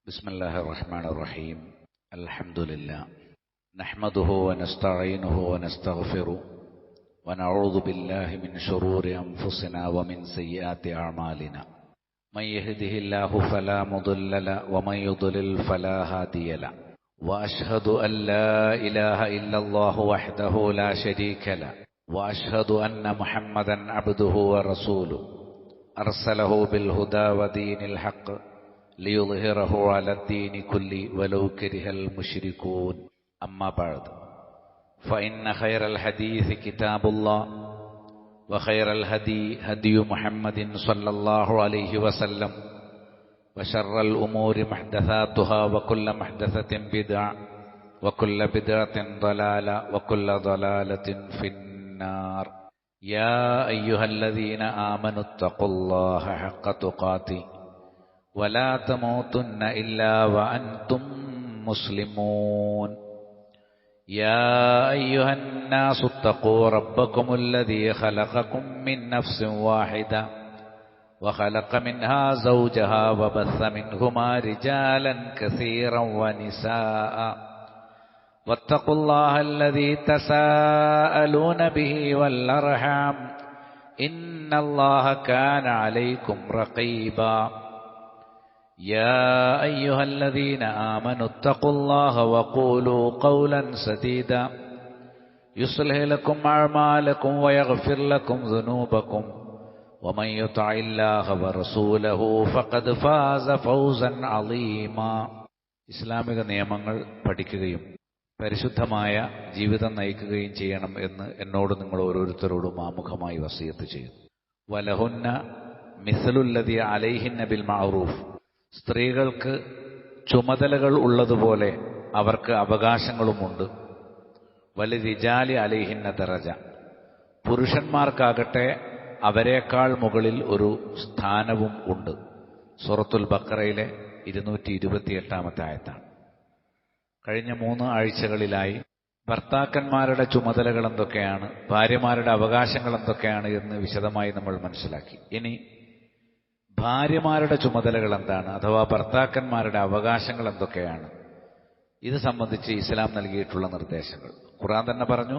بسم الله الرحمن الرحيم. الحمد لله نحمده ونستعينه ونستغفره ونعوذ بالله من شرور أنفسنا ومن سيئات أعمالنا. من يهده الله فلا مضل له ومن يضلل فلا هادي له. وأشهد أن لا إله إلا الله وحده لا شريك له وأشهد أن محمدا عبده ورسوله أرسله بالهدى ودين الحق ليظهره على الدين كله ولو كره المشركون. أما بعد فإن خير الحديث كتاب الله وخير الهدي هدي محمد صلى الله عليه وسلم وشر الأمور محدثاتها وكل محدثة بدعة وكل بدعة ضلالة وكل ضلالة في النار. يا أيها الذين آمنوا اتقوا الله حق تقاته ولا تموتن إلا وأنتم مسلمون. يا أيها الناس اتقوا ربكم الذي خلقكم من نفس واحدة وخلق منها زوجها وبث منهما رجالا كثيرا ونساء واتقوا الله الذي تساءلون به والأرحام إن الله كان عليكم رقيبا. يا أيها الذين آمنوا اتقوا الله وقولوا قولا سديدا يصلح لكم أعمالكم ويغفر لكم ذنوبكم ومن يطع الله ورسوله فقد فاز فوزا عظيما. ഇസ്ലാമിക നിയമങ്ങൾ പഠിക്കുകയും പരിശുദ്ധമായ ജീവിതം നയിക്കുകയും ചെയ്യണം എന്ന് എന്നോട് നിങ്ങൾ ഓരോരുത്തരോടും ആമുഖമായി വസിയത്ത് ചെയ്യുന്നു. വലഹുന്ന മിസ്ലുല്ലദി അലൈഹിന്ന ബിൽ മഅറൂഫ്, സ്ത്രീകൾക്ക് ചുമതലകൾ ഉള്ളതുപോലെ അവർക്ക് അവകാശങ്ങളുമുണ്ട്. വലിരിജാലി അലൈഹിന്ന ദറജ, പുരുഷന്മാർക്കാകട്ടെ അവരെക്കാൾ മുകളിൽ ഒരു സ്ഥാനവും ഉണ്ട്. സൂറത്തുൽ ബഖറയിലെ 228 ആയത്താണ്. കഴിഞ്ഞ 3 ആഴ്ചകളിലായി ഭർത്താക്കന്മാരുടെ ചുമതലകൾ എന്തൊക്കെയാണ്, ഭാര്യമാരുടെ അവകാശങ്ങൾ എന്തൊക്കെയാണ് എന്ന് വിശദമായി നമ്മൾ മനസ്സിലാക്കി. ഇനി ഭാര്യമാരുടെ ചുമതലകൾ എന്താണ്, അഥവാ ഭർത്താക്കന്മാരുടെ അവകാശങ്ങൾ എന്തൊക്കെയാണ്, ഇത് സംബന്ധിച്ച് ഇസ്ലാം നൽകിയിട്ടുള്ള നിർദ്ദേശങ്ങൾ. ഖുർആൻ തന്നെ പറഞ്ഞു,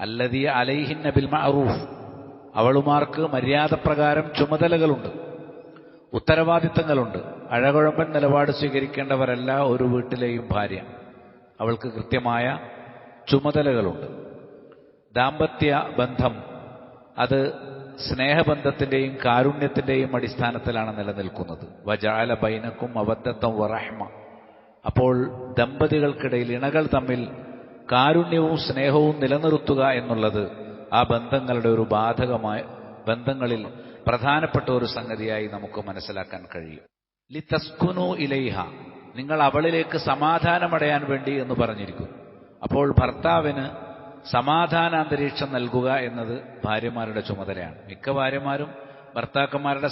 അല്ലദീ അലൈഹിന്ന ബിൽ മഅറൂഫ്, അവളുമാർക്ക് മര്യാദപ്രകാരം ചുമതലകളുണ്ട്, ഉത്തരവാദിത്തങ്ങളുണ്ട്. അഴകുഴമ്പൻ നിലപാട് സ്വീകരിക്കേണ്ടവരല്ല ഒരു വീട്ടിലെയും ഭാര്യ. അവൾക്ക് കൃത്യമായ ചുമതലകളുണ്ട്. ദാമ്പത്യ ബന്ധം അത് സ്നേഹബന്ധത്തിന്റെയും കാരുണ്യത്തിന്റെയും അടിസ്ഥാനത്തിലാണ് നിലനിൽക്കുന്നത്. വജഅല ബൈനക്കും മവദ്ദത്തൻ വറഹ്മ, അപ്പോൾ ദമ്പതികൾക്കിടയിൽ, ഇണകൾ തമ്മിൽ കാരുണ്യവും സ്നേഹവും നിലനിർത്തുക എന്നുള്ളത് ആ ബന്ധങ്ങളുടെ ഒരു ബാധകമായ ബന്ധങ്ങളിൽ പ്രധാനപ്പെട്ട ഒരു സംഗതിയായി നമുക്ക് മനസ്സിലാക്കാൻ കഴിയും. ലിതസ്കുനു ഇലൈഹ, നിങ്ങൾ അവളിലേക്ക് സമാധാനമടയാൻ വേണ്ടി എന്ന് പറഞ്ഞിരിക്കുന്നു. അപ്പോൾ ഭർത്താവിന് സമാധാനാന്തരീക്ഷം നൽകുക എന്നത് ഭാര്യമാരുടെ ചുമതലയാണ്. മിക്ക ഭാര്യമാരും ഭർത്താക്കന്മാരുടെ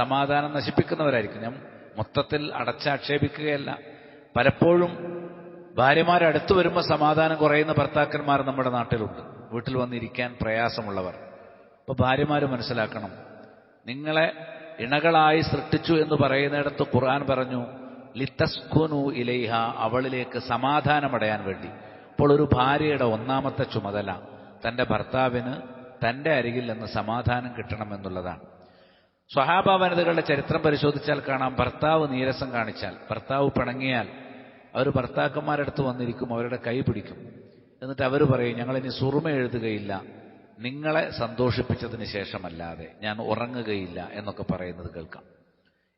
സമാധാനം നശിപ്പിക്കുന്നവരായിരിക്കും. ഞാൻ മൊത്തത്തിൽ അടച്ചാക്ഷേപിക്കുകയല്ല. പലപ്പോഴും ഭാര്യമാരടുത്ത് വരുമ്പോൾ സമാധാനം കുറയുന്ന ഭർത്താക്കന്മാർ നമ്മുടെ നാട്ടിലുണ്ട്, വീട്ടിൽ വന്നിരിക്കാൻ പ്രയാസമുള്ളവർ. അപ്പോൾ ഭാര്യമാർ മനസ്സിലാക്കണം, നിങ്ങളെ ഇണകളായി സൃഷ്ടിച്ചു എന്ന് പറയുന്നിടത്ത് ഖുർആൻ പറഞ്ഞു ലിതസ്കുനു ഇലൈഹ, അവളിലേക്ക് സമാധാനമടയാൻ വേണ്ടി. അപ്പോൾ ഒരു ഭാര്യയുടെ ഒന്നാമത്തെ ചുമതല തൻ്റെ ഭർത്താവിന് തൻ്റെ അരികിൽ നിന്ന് സമാധാനം കിട്ടണമെന്നുള്ളതാണ്. സ്വഹാബ വനിതകളുടെ ചരിത്രം പരിശോധിച്ചാൽ കാണാം, ഭർത്താവ് നീരസം കാണിച്ചാൽ, ഭർത്താവ് പിണങ്ങിയാൽ അവർ ഭർത്താക്കന്മാരടുത്ത് വന്നിരിക്കും, അവരുടെ കൈ പിടിക്കും. എന്നിട്ട് അവർ പറയും, ഞങ്ങളിനി സുറുമ എഴുതുകയില്ല, നിങ്ങളെ സന്തോഷിപ്പിച്ചതിന് ശേഷമല്ലാതെ ഞാൻ ഉറങ്ങുകയില്ല എന്നൊക്കെ പറയുന്നത് കേൾക്കാം.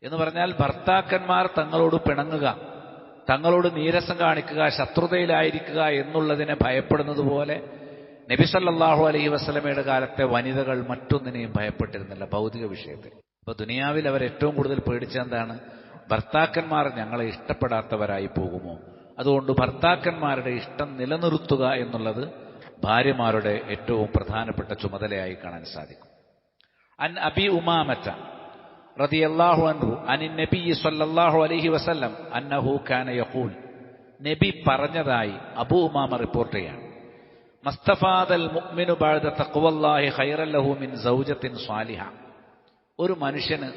എന്ന് പറഞ്ഞാൽ ഭർത്താക്കന്മാർ തങ്ങളോട് പിണങ്ങുക, തങ്ങളോട് നീരസം കാണിക്കുക, ശത്രുതയിലായിരിക്കുക എന്നുള്ളതിനെ ഭയപ്പെടുന്നത് പോലെ നബി സല്ലല്ലാഹു അലൈഹി വസല്ലമയുടെ കാലത്തെ വനിതകൾ മറ്റൊന്നിനെയും ഭയപ്പെട്ടിരുന്നില്ല ഭൗതിക വിഷയത്തിൽ. അപ്പൊ ദുനിയാവിൽ അവർ ഏറ്റവും കൂടുതൽ പേടിച്ചെന്താണ്, ഭർത്താക്കന്മാർ ഞങ്ങളെ ഇഷ്ടപ്പെടാത്തവരായി പോകുമോ. അതുകൊണ്ട് ഭർത്താക്കന്മാരുടെ ഇഷ്ടം നിലനിർത്തുക എന്നുള്ളത് ഭാര്യമാരുടെ ഏറ്റവും പ്രധാനപ്പെട്ട ചുമതലയായി കാണാൻ സാധിക്കും. അൻ അബി ഉമാമത റളിയല്ലാഹു അൻഹു അനി നബി സല്ലല്ലാഹു അലൈഹി വസല്ലം അന്നഹു കാന യഖൂൽ, നബി പറഞ്ഞതായി അബൂ ഉമാമ റിപ്പോർട്ട് ചെയ്യാണ്, മസ്തഫാദൽ മുഅ്മിനു ബഅദ തഖ്വല്ലാഹി ഖൈറൻ ലഹു മിൻ സൗജത്തിൻ സ്വാലിഹ, ഒരു മനുഷ്യന്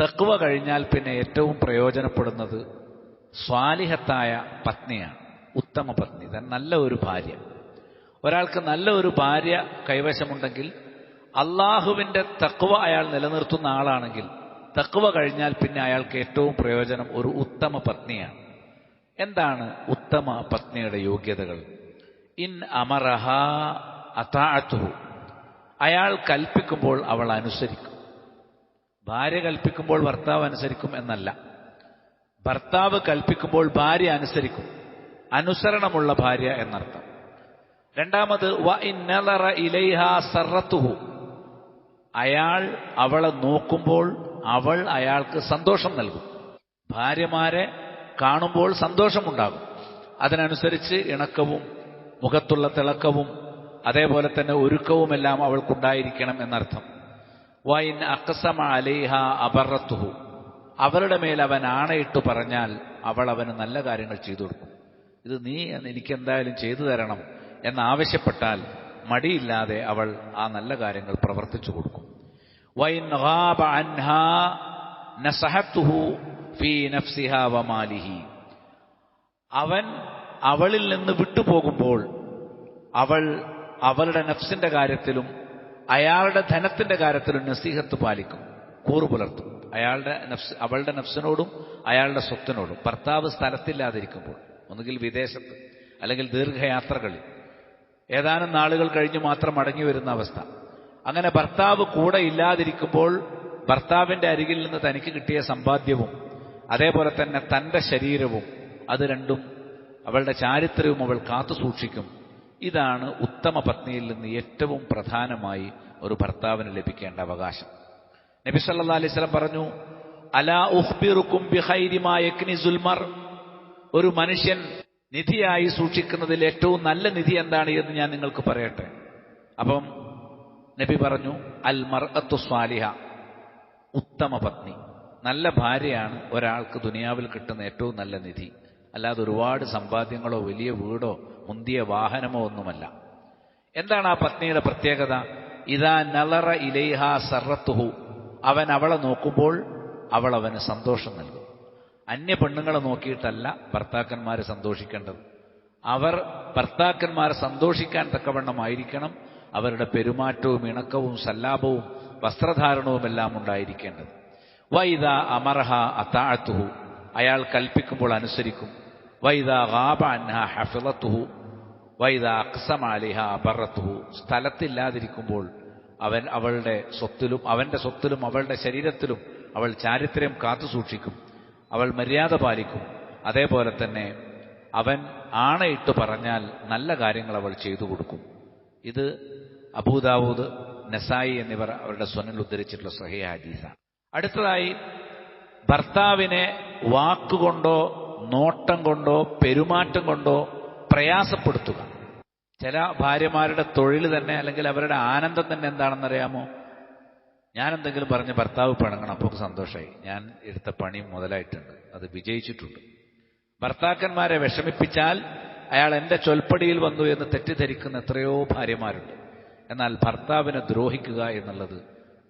തഖ്വ കഴിഞ്ഞാൽ പിന്നെ ഏറ്റവും പ്രയോജനപ്പെടുന്നത് സ്വാലിഹത്തായ പത്നിയാണ്, ഉത്തമ പത്നി, നല്ല ഒരു ഭാര്യ. ഒരാൾക്ക് നല്ല ഒരു ഭാര്യ കൈവശമുണ്ടെങ്കിൽ, അള്ളാഹുവിൻ്റെ തഖ്വ അയാൾ നിലനിർത്തുന്ന ആളാണെങ്കിൽ, തഖ്വ കഴിഞ്ഞാൽ പിന്നെ അയാൾക്ക് ഏറ്റവും പ്രയോജനം ഒരു ഉത്തമ പത്നിയാണ്. എന്താണ് ഉത്തമ പത്നിയുടെ യോഗ്യതകൾ? ഇൻ അമറഹ അതാഅതുഹു, അയാൾ കൽപ്പിക്കുമ്പോൾ അവൾ അനുസരിക്കും. ഭാര്യ കൽപ്പിക്കുമ്പോൾ ഭർത്താവ് അനുസരിക്കും എന്നല്ല, ഭർത്താവ് കൽപ്പിക്കുമ്പോൾ ഭാര്യ അനുസരിക്കും. അനുസരണമുള്ള ഭാര്യ എന്നർത്ഥം. രണ്ടാമത് വ ഇൻ നദറ ഇലൈഹ സറത്തുഹു, അയാൾ അവളെ നോക്കുമ്പോൾ അവൾ അയാൾക്ക് സന്തോഷം നൽകും. ഭാര്യമാരെ കാണുമ്പോൾ സന്തോഷമുണ്ടാകും. അതിനനുസരിച്ച് ഇണക്കവും മുഖത്തുള്ള തിളക്കവും അതേപോലെ തന്നെ ഒരുക്കവുമെല്ലാം അവൾക്കുണ്ടായിരിക്കണം എന്നർത്ഥം. വൈൻ അഖ്സമ അലൈഹ അബറത്തുഹു, അവരുടെ മേൽ അവൻ ആണയിട്ട് പറഞ്ഞാൽ അവൾ അവന് നല്ല കാര്യങ്ങൾ ചെയ്തു കൊടുക്കും. ഇത് നീ എനിക്കെന്തായാലും ചെയ്തു തരണം എന്നാവശ്യപ്പെട്ടാൽ മടിയില്ലാതെ അവൾ ആ നല്ല കാര്യങ്ങൾ പ്രവർത്തിച്ചു കൊടുക്കും. വൈൻ ഗാബ അൻഹാ നസഹത്തുഹു ഫീ നഫ്സിഹാ വമാലിഹി, അവൻ അവളിൽ നിന്ന് വിട്ടുപോകുമ്പോൾ അവൾ അവളുടെ നഫ്സിന്റെ കാര്യത്തിലും അയാളുടെ ധനത്തിന്റെ കാര്യത്തിലും നസീഹത്ത് പാലിക്കും, കൂറു പുലർത്തും. അവളുടെ നഫ്സിനോടും അയാളുടെ സ്വത്തിനോടും. ഭർത്താവ് സ്ഥലത്തില്ലാതിരിക്കുമ്പോൾ, ഒന്നുകിൽ വിദേശത്ത് അല്ലെങ്കിൽ ദീർഘയാത്രകളിൽ ഏതാനും നാളുകൾ കഴിഞ്ഞ് മാത്രം മടങ്ങി വരുന്ന അവസ്ഥ, അങ്ങനെ ഭർത്താവ് കൂടെ ഇല്ലാതിരിക്കുമ്പോൾ ഭർത്താവിന്റെ അരികിൽ നിന്ന് തനിക്ക് കിട്ടിയ സമ്പാദ്യവും അതേപോലെ തന്നെ തന്റെ ശരീരവും, അത് രണ്ടും അവളുടെ ചാരിത്രവും അവൾ കാത്തു സൂക്ഷിക്കും. ഇതാണ് ഉത്തമ പത്നിയിൽ നിന്ന് ഏറ്റവും പ്രധാനമായി ഒരു ഭർത്താവിന് ലഭിക്കേണ്ട അവകാശം. നബി സല്ലല്ലാഹു അലൈഹി വസല്ലം പറഞ്ഞു, അലാ ഉഖ്ബിറുക്കും ബിഖൈരി മാ യക്നിസുൽ മർ, ഒരു മനുഷ്യൻ നിധിയായി സൂക്ഷിക്കുന്നതിൽ ഏറ്റവും നല്ല നിധി എന്താണ് എന്ന് ഞാൻ നിങ്ങൾക്ക് പറയട്ടെ. അപ്പം നബി പറഞ്ഞു, അൽ മർഅത്തു സ്വാലിഹ, ഉത്തമ പത്നി, നല്ല ഭാര്യയാണ് ഒരാൾക്ക് ദുനിയാവിൽ കിട്ടുന്ന ഏറ്റവും നല്ല നിധി. അല്ലാതെ ഒരുപാട് സമ്പാദ്യങ്ങളോ വലിയ വീടോ മുന്തിയ വാഹനമോ ഒന്നുമല്ല. എന്താണ് ആ പത്നിയുടെ പ്രത്യേകത? ഇദാ നളറ ഇലൈഹ സറത്തുഹു, അവൻ അവളെ നോക്കുമ്പോൾ അവൾ അവന് സന്തോഷം നൽകും. അന്യ പെണ്ണുങ്ങളെ നോക്കിയിട്ടല്ല ഭർത്താക്കന്മാരെ സന്തോഷിക്കേണ്ടത്. അവർ ഭർത്താക്കന്മാരെ സന്തോഷിക്കാൻ തക്കവണ്ണമായിരിക്കണം അവരുടെ പെരുമാറ്റവും ഇണക്കവും സല്ലാപവും വസ്ത്രധാരണവുമെല്ലാം ഉണ്ടായിരിക്കേണ്ടത്. വൈദാ അമർഹ അതാഅതുഹു, അയാൾ കൽപ്പിക്കുമ്പോൾ അനുസരിക്കും. വൈദാ ഗാബ അൻഹാ ഹഫിളത്തുഹു വൈദാ അഖ്സമ അലൈഹ അബറത്തുഹു, സ്ഥലത്തില്ലാതിരിക്കുമ്പോൾ അവൻ അവളുടെ സ്വത്തിലും അവന്റെ സ്വത്തിലും അവളുടെ ശരീരത്തിലും അവൾ ചാരിത്രം കാത്തു സൂക്ഷിക്കും, അവൾ മര്യാദ പാലിക്കും. അതേപോലെ തന്നെ അവൻ ആണയിട്ട് പറഞ്ഞാൽ നല്ല കാര്യങ്ങൾ അവൾ ചെയ്തു കൊടുക്കും. ഇത് അബൂദാവൂദ്, നസായി എന്നിവർ അവരുടെ സ്വനിൽ ഉദ്ധരിച്ചിട്ടുള്ള സ്വഹീഹ് ഹദീസാണ്. അടുത്തതായി, ഭർത്താവിനെ വാക്കുകൊണ്ടോ നോട്ടം കൊണ്ടോ പെരുമാറ്റം കൊണ്ടോ പ്രയാസപ്പെടുത്തുക. ചില ഭാര്യമാരുടെ തൊഴിൽ തന്നെ അല്ലെങ്കിൽ അവരുടെ ആനന്ദം തന്നെ എന്താണെന്നറിയാമോ? ഞാൻ എന്തെങ്കിലും പറഞ്ഞ് ഭർത്താവ് പിണങ്ങണം, അപ്പോൾ സന്തോഷമായി, ഞാൻ എടുത്ത പണി മുതലായിട്ടുണ്ട്, അത് വിജയിച്ചിട്ടുണ്ട്. ഭർത്താക്കന്മാരെ വിഷമിപ്പിച്ചാൽ അയാൾ എൻ്റെ ചൊൽപ്പടിയിൽ വന്നു എന്ന് തെറ്റിദ്ധരിക്കുന്ന എത്രയോ ഭാര്യമാരുണ്ട്. എന്നാൽ ഭർത്താവിനെ ദ്രോഹിക്കുക എന്നുള്ളത്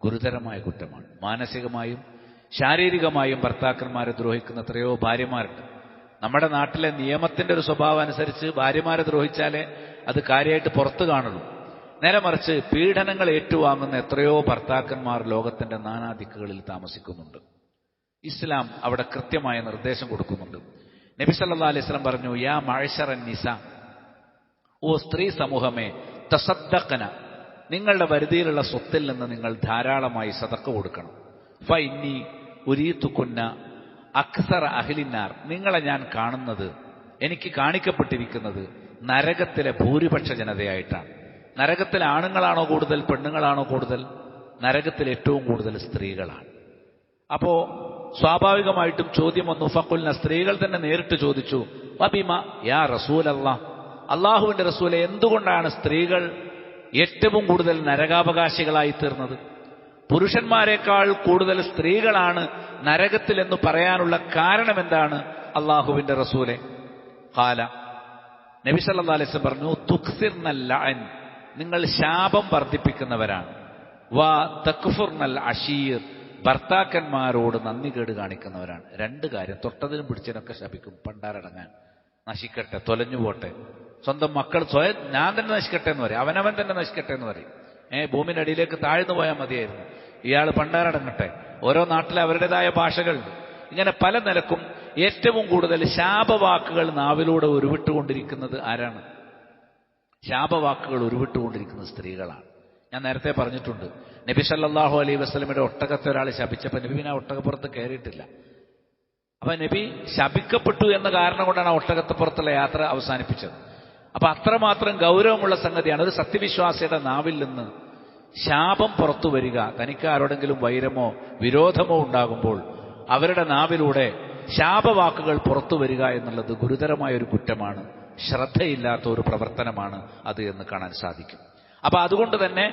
ഗുരുതരമായ കുറ്റമാണ്. മാനസികമായും ശാരീരികമായും ഭർത്താക്കന്മാരെ ദ്രോഹിക്കുന്ന എത്രയോ ഭാര്യമാരുണ്ട്. നമ്മുടെ നാട്ടിലെ നിയമത്തിന്റെ ഒരു സ്വഭാവം അനുസരിച്ച് ഭാര്യമാരെ ദ്രോഹിച്ചാലേ അത് കാര്യമായിട്ട് പുറത്തു കാണുള്ളൂ. നേരെ മറിച്ച് പീഡനങ്ങൾ ഏറ്റുവാങ്ങുന്ന എത്രയോ ഭർത്താക്കന്മാർ ലോകത്തിന്റെ നാനാദിക്കുകളിൽ താമസിക്കുന്നുണ്ട്. ഇസ്ലാം അവിടെ കൃത്യമായ നിർദ്ദേശം കൊടുക്കുന്നുണ്ട്. നബി സല്ലല്ലാഹു അലൈഹി വസല്ലം പറഞ്ഞു, യാ മഅ്ശറൻ നിസാ, ഓ സ്ത്രീ സമൂഹമേ, തസദ്ദഖന, നിങ്ങളുടെ വരുതിയിലുള്ള സ്വത്തിൽ നിന്ന് നിങ്ങൾ ധാരാളമായി സദഖ കൊടുക്കണം. ഫഇന്നി ഉരീതുകുന്ന അക്സറ അഹ്ലിന്നാർ, നിങ്ങളെ ഞാൻ കാണുന്നത്, എനിക്ക് കാണിക്കപ്പെട്ടിരിക്കുന്നത് നരകത്തിലെ ഭൂരിപക്ഷ ജനതയായിട്ടാണ്. നരകത്തിലെ ആണുങ്ങളാണോ കൂടുതൽ പെണ്ണുങ്ങളാണോ കൂടുതൽ? നരകത്തിൽ ഏറ്റവും കൂടുതൽ സ്ത്രീകളാണ്. അപ്പോ സ്വാഭാവികമായിട്ടും ചോദ്യം വന്നു. ഫഖുൽന, സ്ത്രീകൾ തന്നെ നേരിട്ട് ചോദിച്ചു, വബിമ യാ റസൂലല്ലാഹ്, അള്ളാഹുവിന്റെ റസൂലെ, എന്തുകൊണ്ടാണ് സ്ത്രീകൾ ഏറ്റവും കൂടുതൽ നരകാവകാശികളായി തീർന്നത്? പുരുഷന്മാരെക്കാൾ കൂടുതൽ സ്ത്രീകളാണ് നരകത്തിൽ എന്ന് പറയാനുള്ള കാരണം എന്താണ് അള്ളാഹുവിന്റെ റസൂലെ? ഖാല, നബി സല്ലല്ലാഹു അലൈഹി വസല്ലം പറഞ്ഞു, തുക്സിർനൽ ലഅൻ, നിങ്ങൾ ശാപം വർദ്ധിപ്പിക്കുന്നവരാണ്. വാ തക്ഫുർനൽ അശീർ, ഭർത്താക്കന്മാരോട് നന്ദി കേട് കാണിക്കുന്നവരാണ്. രണ്ട് കാര്യം: തൊട്ടതിനും പിടിച്ചതിനൊക്കെ ശപിക്കും. പണ്ടാരടങ്ങാൻ, നശിക്കട്ടെ, തൊലഞ്ഞു പോട്ടെ. സ്വന്തം മക്കൾ സ്വയം ഞാൻ തന്നെ നശിക്കട്ടെ എന്ന് പറയും, അവനവൻ തന്നെ നശിക്കട്ടെ എന്ന് പറയും. ഭൂമിയുടെ അടിയിലേക്ക് താഴ്ന്നു പോയാൽ മതിയായിരുന്നു, ഇയാൾ പണ്ടാരടങ്ങട്ടെ. ഓരോ നാട്ടിലെ അവരുടേതായ ഭാഷകളുണ്ട്. ഇങ്ങനെ പല നിലക്കും ഏറ്റവും കൂടുതൽ ശാപവാക്കുകൾ നാവിലൂടെ ഉരുവിട്ടുകൊണ്ടിരിക്കുന്നത് ആരാണ്? ശാപവാക്കുകൾ ഉരുവിട്ടുകൊണ്ടിരിക്കുന്നത് സ്ത്രീകളാണ്. ഞാൻ നേരത്തെ പറഞ്ഞിട്ടുണ്ട്, നബി സല്ലല്ലാഹു അലൈഹി വസല്ലമയുടെ ഒട്ടകത്തെ ഒരാൾ ശപിച്ചപ്പോൾ നബി പിന്നെ ആ ഒട്ടകപ്പുറത്ത് കയറിയിട്ടില്ല. അപ്പൊ നബി ശപിക്കപ്പെട്ടു എന്ന കാരണം കൊണ്ടാണ് ആ ഒട്ടകത്തുപുറത്തുള്ള യാത്ര അവസാനിപ്പിച്ചത്. അപ്പൊ അത്രമാത്രം ഗൗരവമുള്ള സംഗതിയാണ്. ഒരു സത്യവിശ്വാസിയുടെ നാവിൽ നിന്ന് ശാപം പുറത്തു വരിക, തനിക്ക് ആരോടെങ്കിലും വൈരമോ വിരോധമോ ഉണ്ടാകുമ്പോൾ അവരുടെ നാവിലൂടെ ശാപവാക്കുകൾ പുറത്തു വരിക എന്നുള്ളത് ഗുരുതരമായ ഒരു കുറ്റമാണ്, ശ്രദ്ധയില്ലാത്ത ഒരു പ്രവർത്തനമാണ് അത് എന്ന് കാണാൻ സാധിക്കും. അപ്പൊ അതുകൊണ്ട് തന്നെ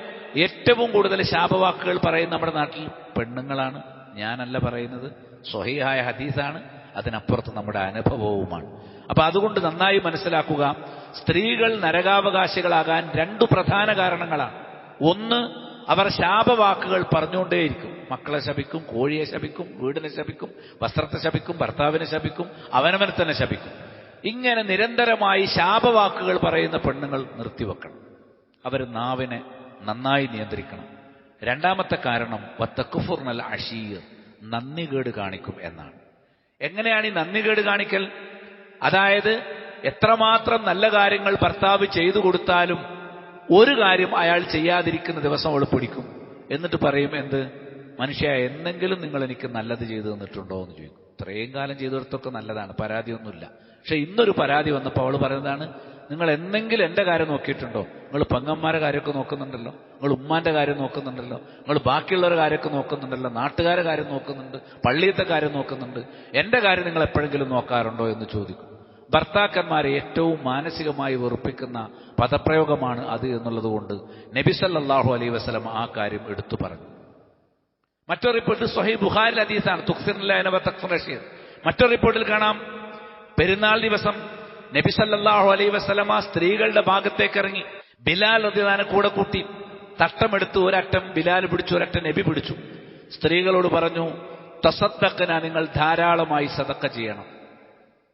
ഏറ്റവും കൂടുതൽ ശാപവാക്കുകൾ പറയുന്ന നമ്മുടെ നാട്ടിൽ പെണ്ണുങ്ങളാണ്. ഞാനല്ല പറയുന്നത്, സ്വഹീഹായ ഹദീസാണ്, അതിനപ്പുറത്ത് നമ്മുടെ അനുഭവവുമാണ്. അപ്പൊ അതുകൊണ്ട് നന്നായി മനസ്സിലാക്കുക, സ്ത്രീകൾ നരകാവകാശികളാകാൻ രണ്ടു പ്രധാന കാരണങ്ങളാണ്. ഒന്ന്, അവർ ശാപവാക്കുകൾ പറഞ്ഞുകൊണ്ടേയിരിക്കും. മക്കളെ ശപിക്കും, കോഴിയെ ശപിക്കും, വീടിനെ ശപിക്കും, വസ്ത്രത്തെ ശപിക്കും, ഭർത്താവിനെ ശപിക്കും, അവനവനെ തന്നെ ശപിക്കും. ഇങ്ങനെ നിരന്തരമായി ശാപവാക്കുകൾ പറയുന്ന പെണ്ണുങ്ങൾ നിർത്തിവെക്കണം. അവർ നാവിനെ നന്നായി നിയന്ത്രിക്കണം. രണ്ടാമത്തെ കാരണം വത്തക്കുഫുർനൽ അഷീർ, നന്ദികേട് കാണിക്കും എന്നാണ്. എങ്ങനെയാണ് ഈ നന്ദികേട് കാണിക്കൽ? അതായത് എത്രമാത്രം നല്ല കാര്യങ്ങൾ ഭർത്താവ് ചെയ്തു കൊടുത്താലും ഒരു കാര്യം അയാൾ ചെയ്യാതിരിക്കുന്ന ദിവസം അവൾ പിടിക്കും. എന്നിട്ട് പറയും, എന്ത് മനുഷ്യ, എന്തെങ്കിലും നിങ്ങൾ എനിക്ക് നല്ലത് ചെയ്തു തന്നിട്ടുണ്ടോ എന്ന് ചോദിക്കും. ഇത്രയും കാലം ചെയ്തു കൊടുത്തൊക്കെ നല്ലതാണ്, പരാതിയൊന്നുമില്ല. പക്ഷെ ഇന്നൊരു പരാതി വന്നപ്പോൾ അവൾ പറയുന്നതാണ്, നിങ്ങൾ എന്തെങ്കിലും എൻ്റെ കാര്യം നോക്കിയിട്ടുണ്ടോ? നിങ്ങൾ പെങ്ങന്മാരുടെ കാര്യമൊക്കെ നോക്കുന്നുണ്ടല്ലോ, നിങ്ങൾ ഉമ്മാന്റെ കാര്യം നോക്കുന്നുണ്ടല്ലോ, നിങ്ങൾ ബാക്കിയുള്ളവരുടെ കാര്യമൊക്കെ നോക്കുന്നുണ്ടല്ലോ, നാട്ടുകാരുടെ കാര്യം നോക്കുന്നുണ്ട്, പള്ളിയത്തെ കാര്യം നോക്കുന്നുണ്ട്, എൻ്റെ കാര്യം നിങ്ങൾ എപ്പോഴെങ്കിലും നോക്കാറുണ്ടോ എന്ന് ചോദിക്കും. ഭർത്താക്കന്മാരെ ഏറ്റവും മാനസികമായി വെറുപ്പിക്കുന്ന പദപ്രയോഗമാണ് അത് എന്നുള്ളത് കൊണ്ട് നബി സല്ലല്ലാഹു അലൈഹി വസല്ലം ആ കാര്യം എടുത്തു പറഞ്ഞു. മറ്റൊരു റിപ്പോർട്ടിൽ സ്വഹീഹ് ബുഖാരിൽ ഹദീസാണ്, തുക്സിറുല്ലാഹി വ തക്ഫുറഷീർ. മറ്റൊരു റിപ്പോർട്ടിൽ കാണാം, പെരുന്നാൾ ദിവസം നബി സല്ലല്ലാഹു അലൈഹി വസല്ലമ സ്ത്രീകളുടെ ഭാഗത്തേക്ക് ഇറങ്ങി. ബിലാൽ റളിയല്ലാഹു അൻഹു കൂടെ കൂട്ടി. തട്ടമെടുത്ത് ഒരറ്റം ബിലാൽ പിടിച്ചു, ഒരറ്റം നബി പിടിച്ചു. സ്ത്രീകളോട് പറഞ്ഞു, തസദ്ദഖന, നിങ്ങൾ ധാരാളമായി സദഖ ചെയ്യണം,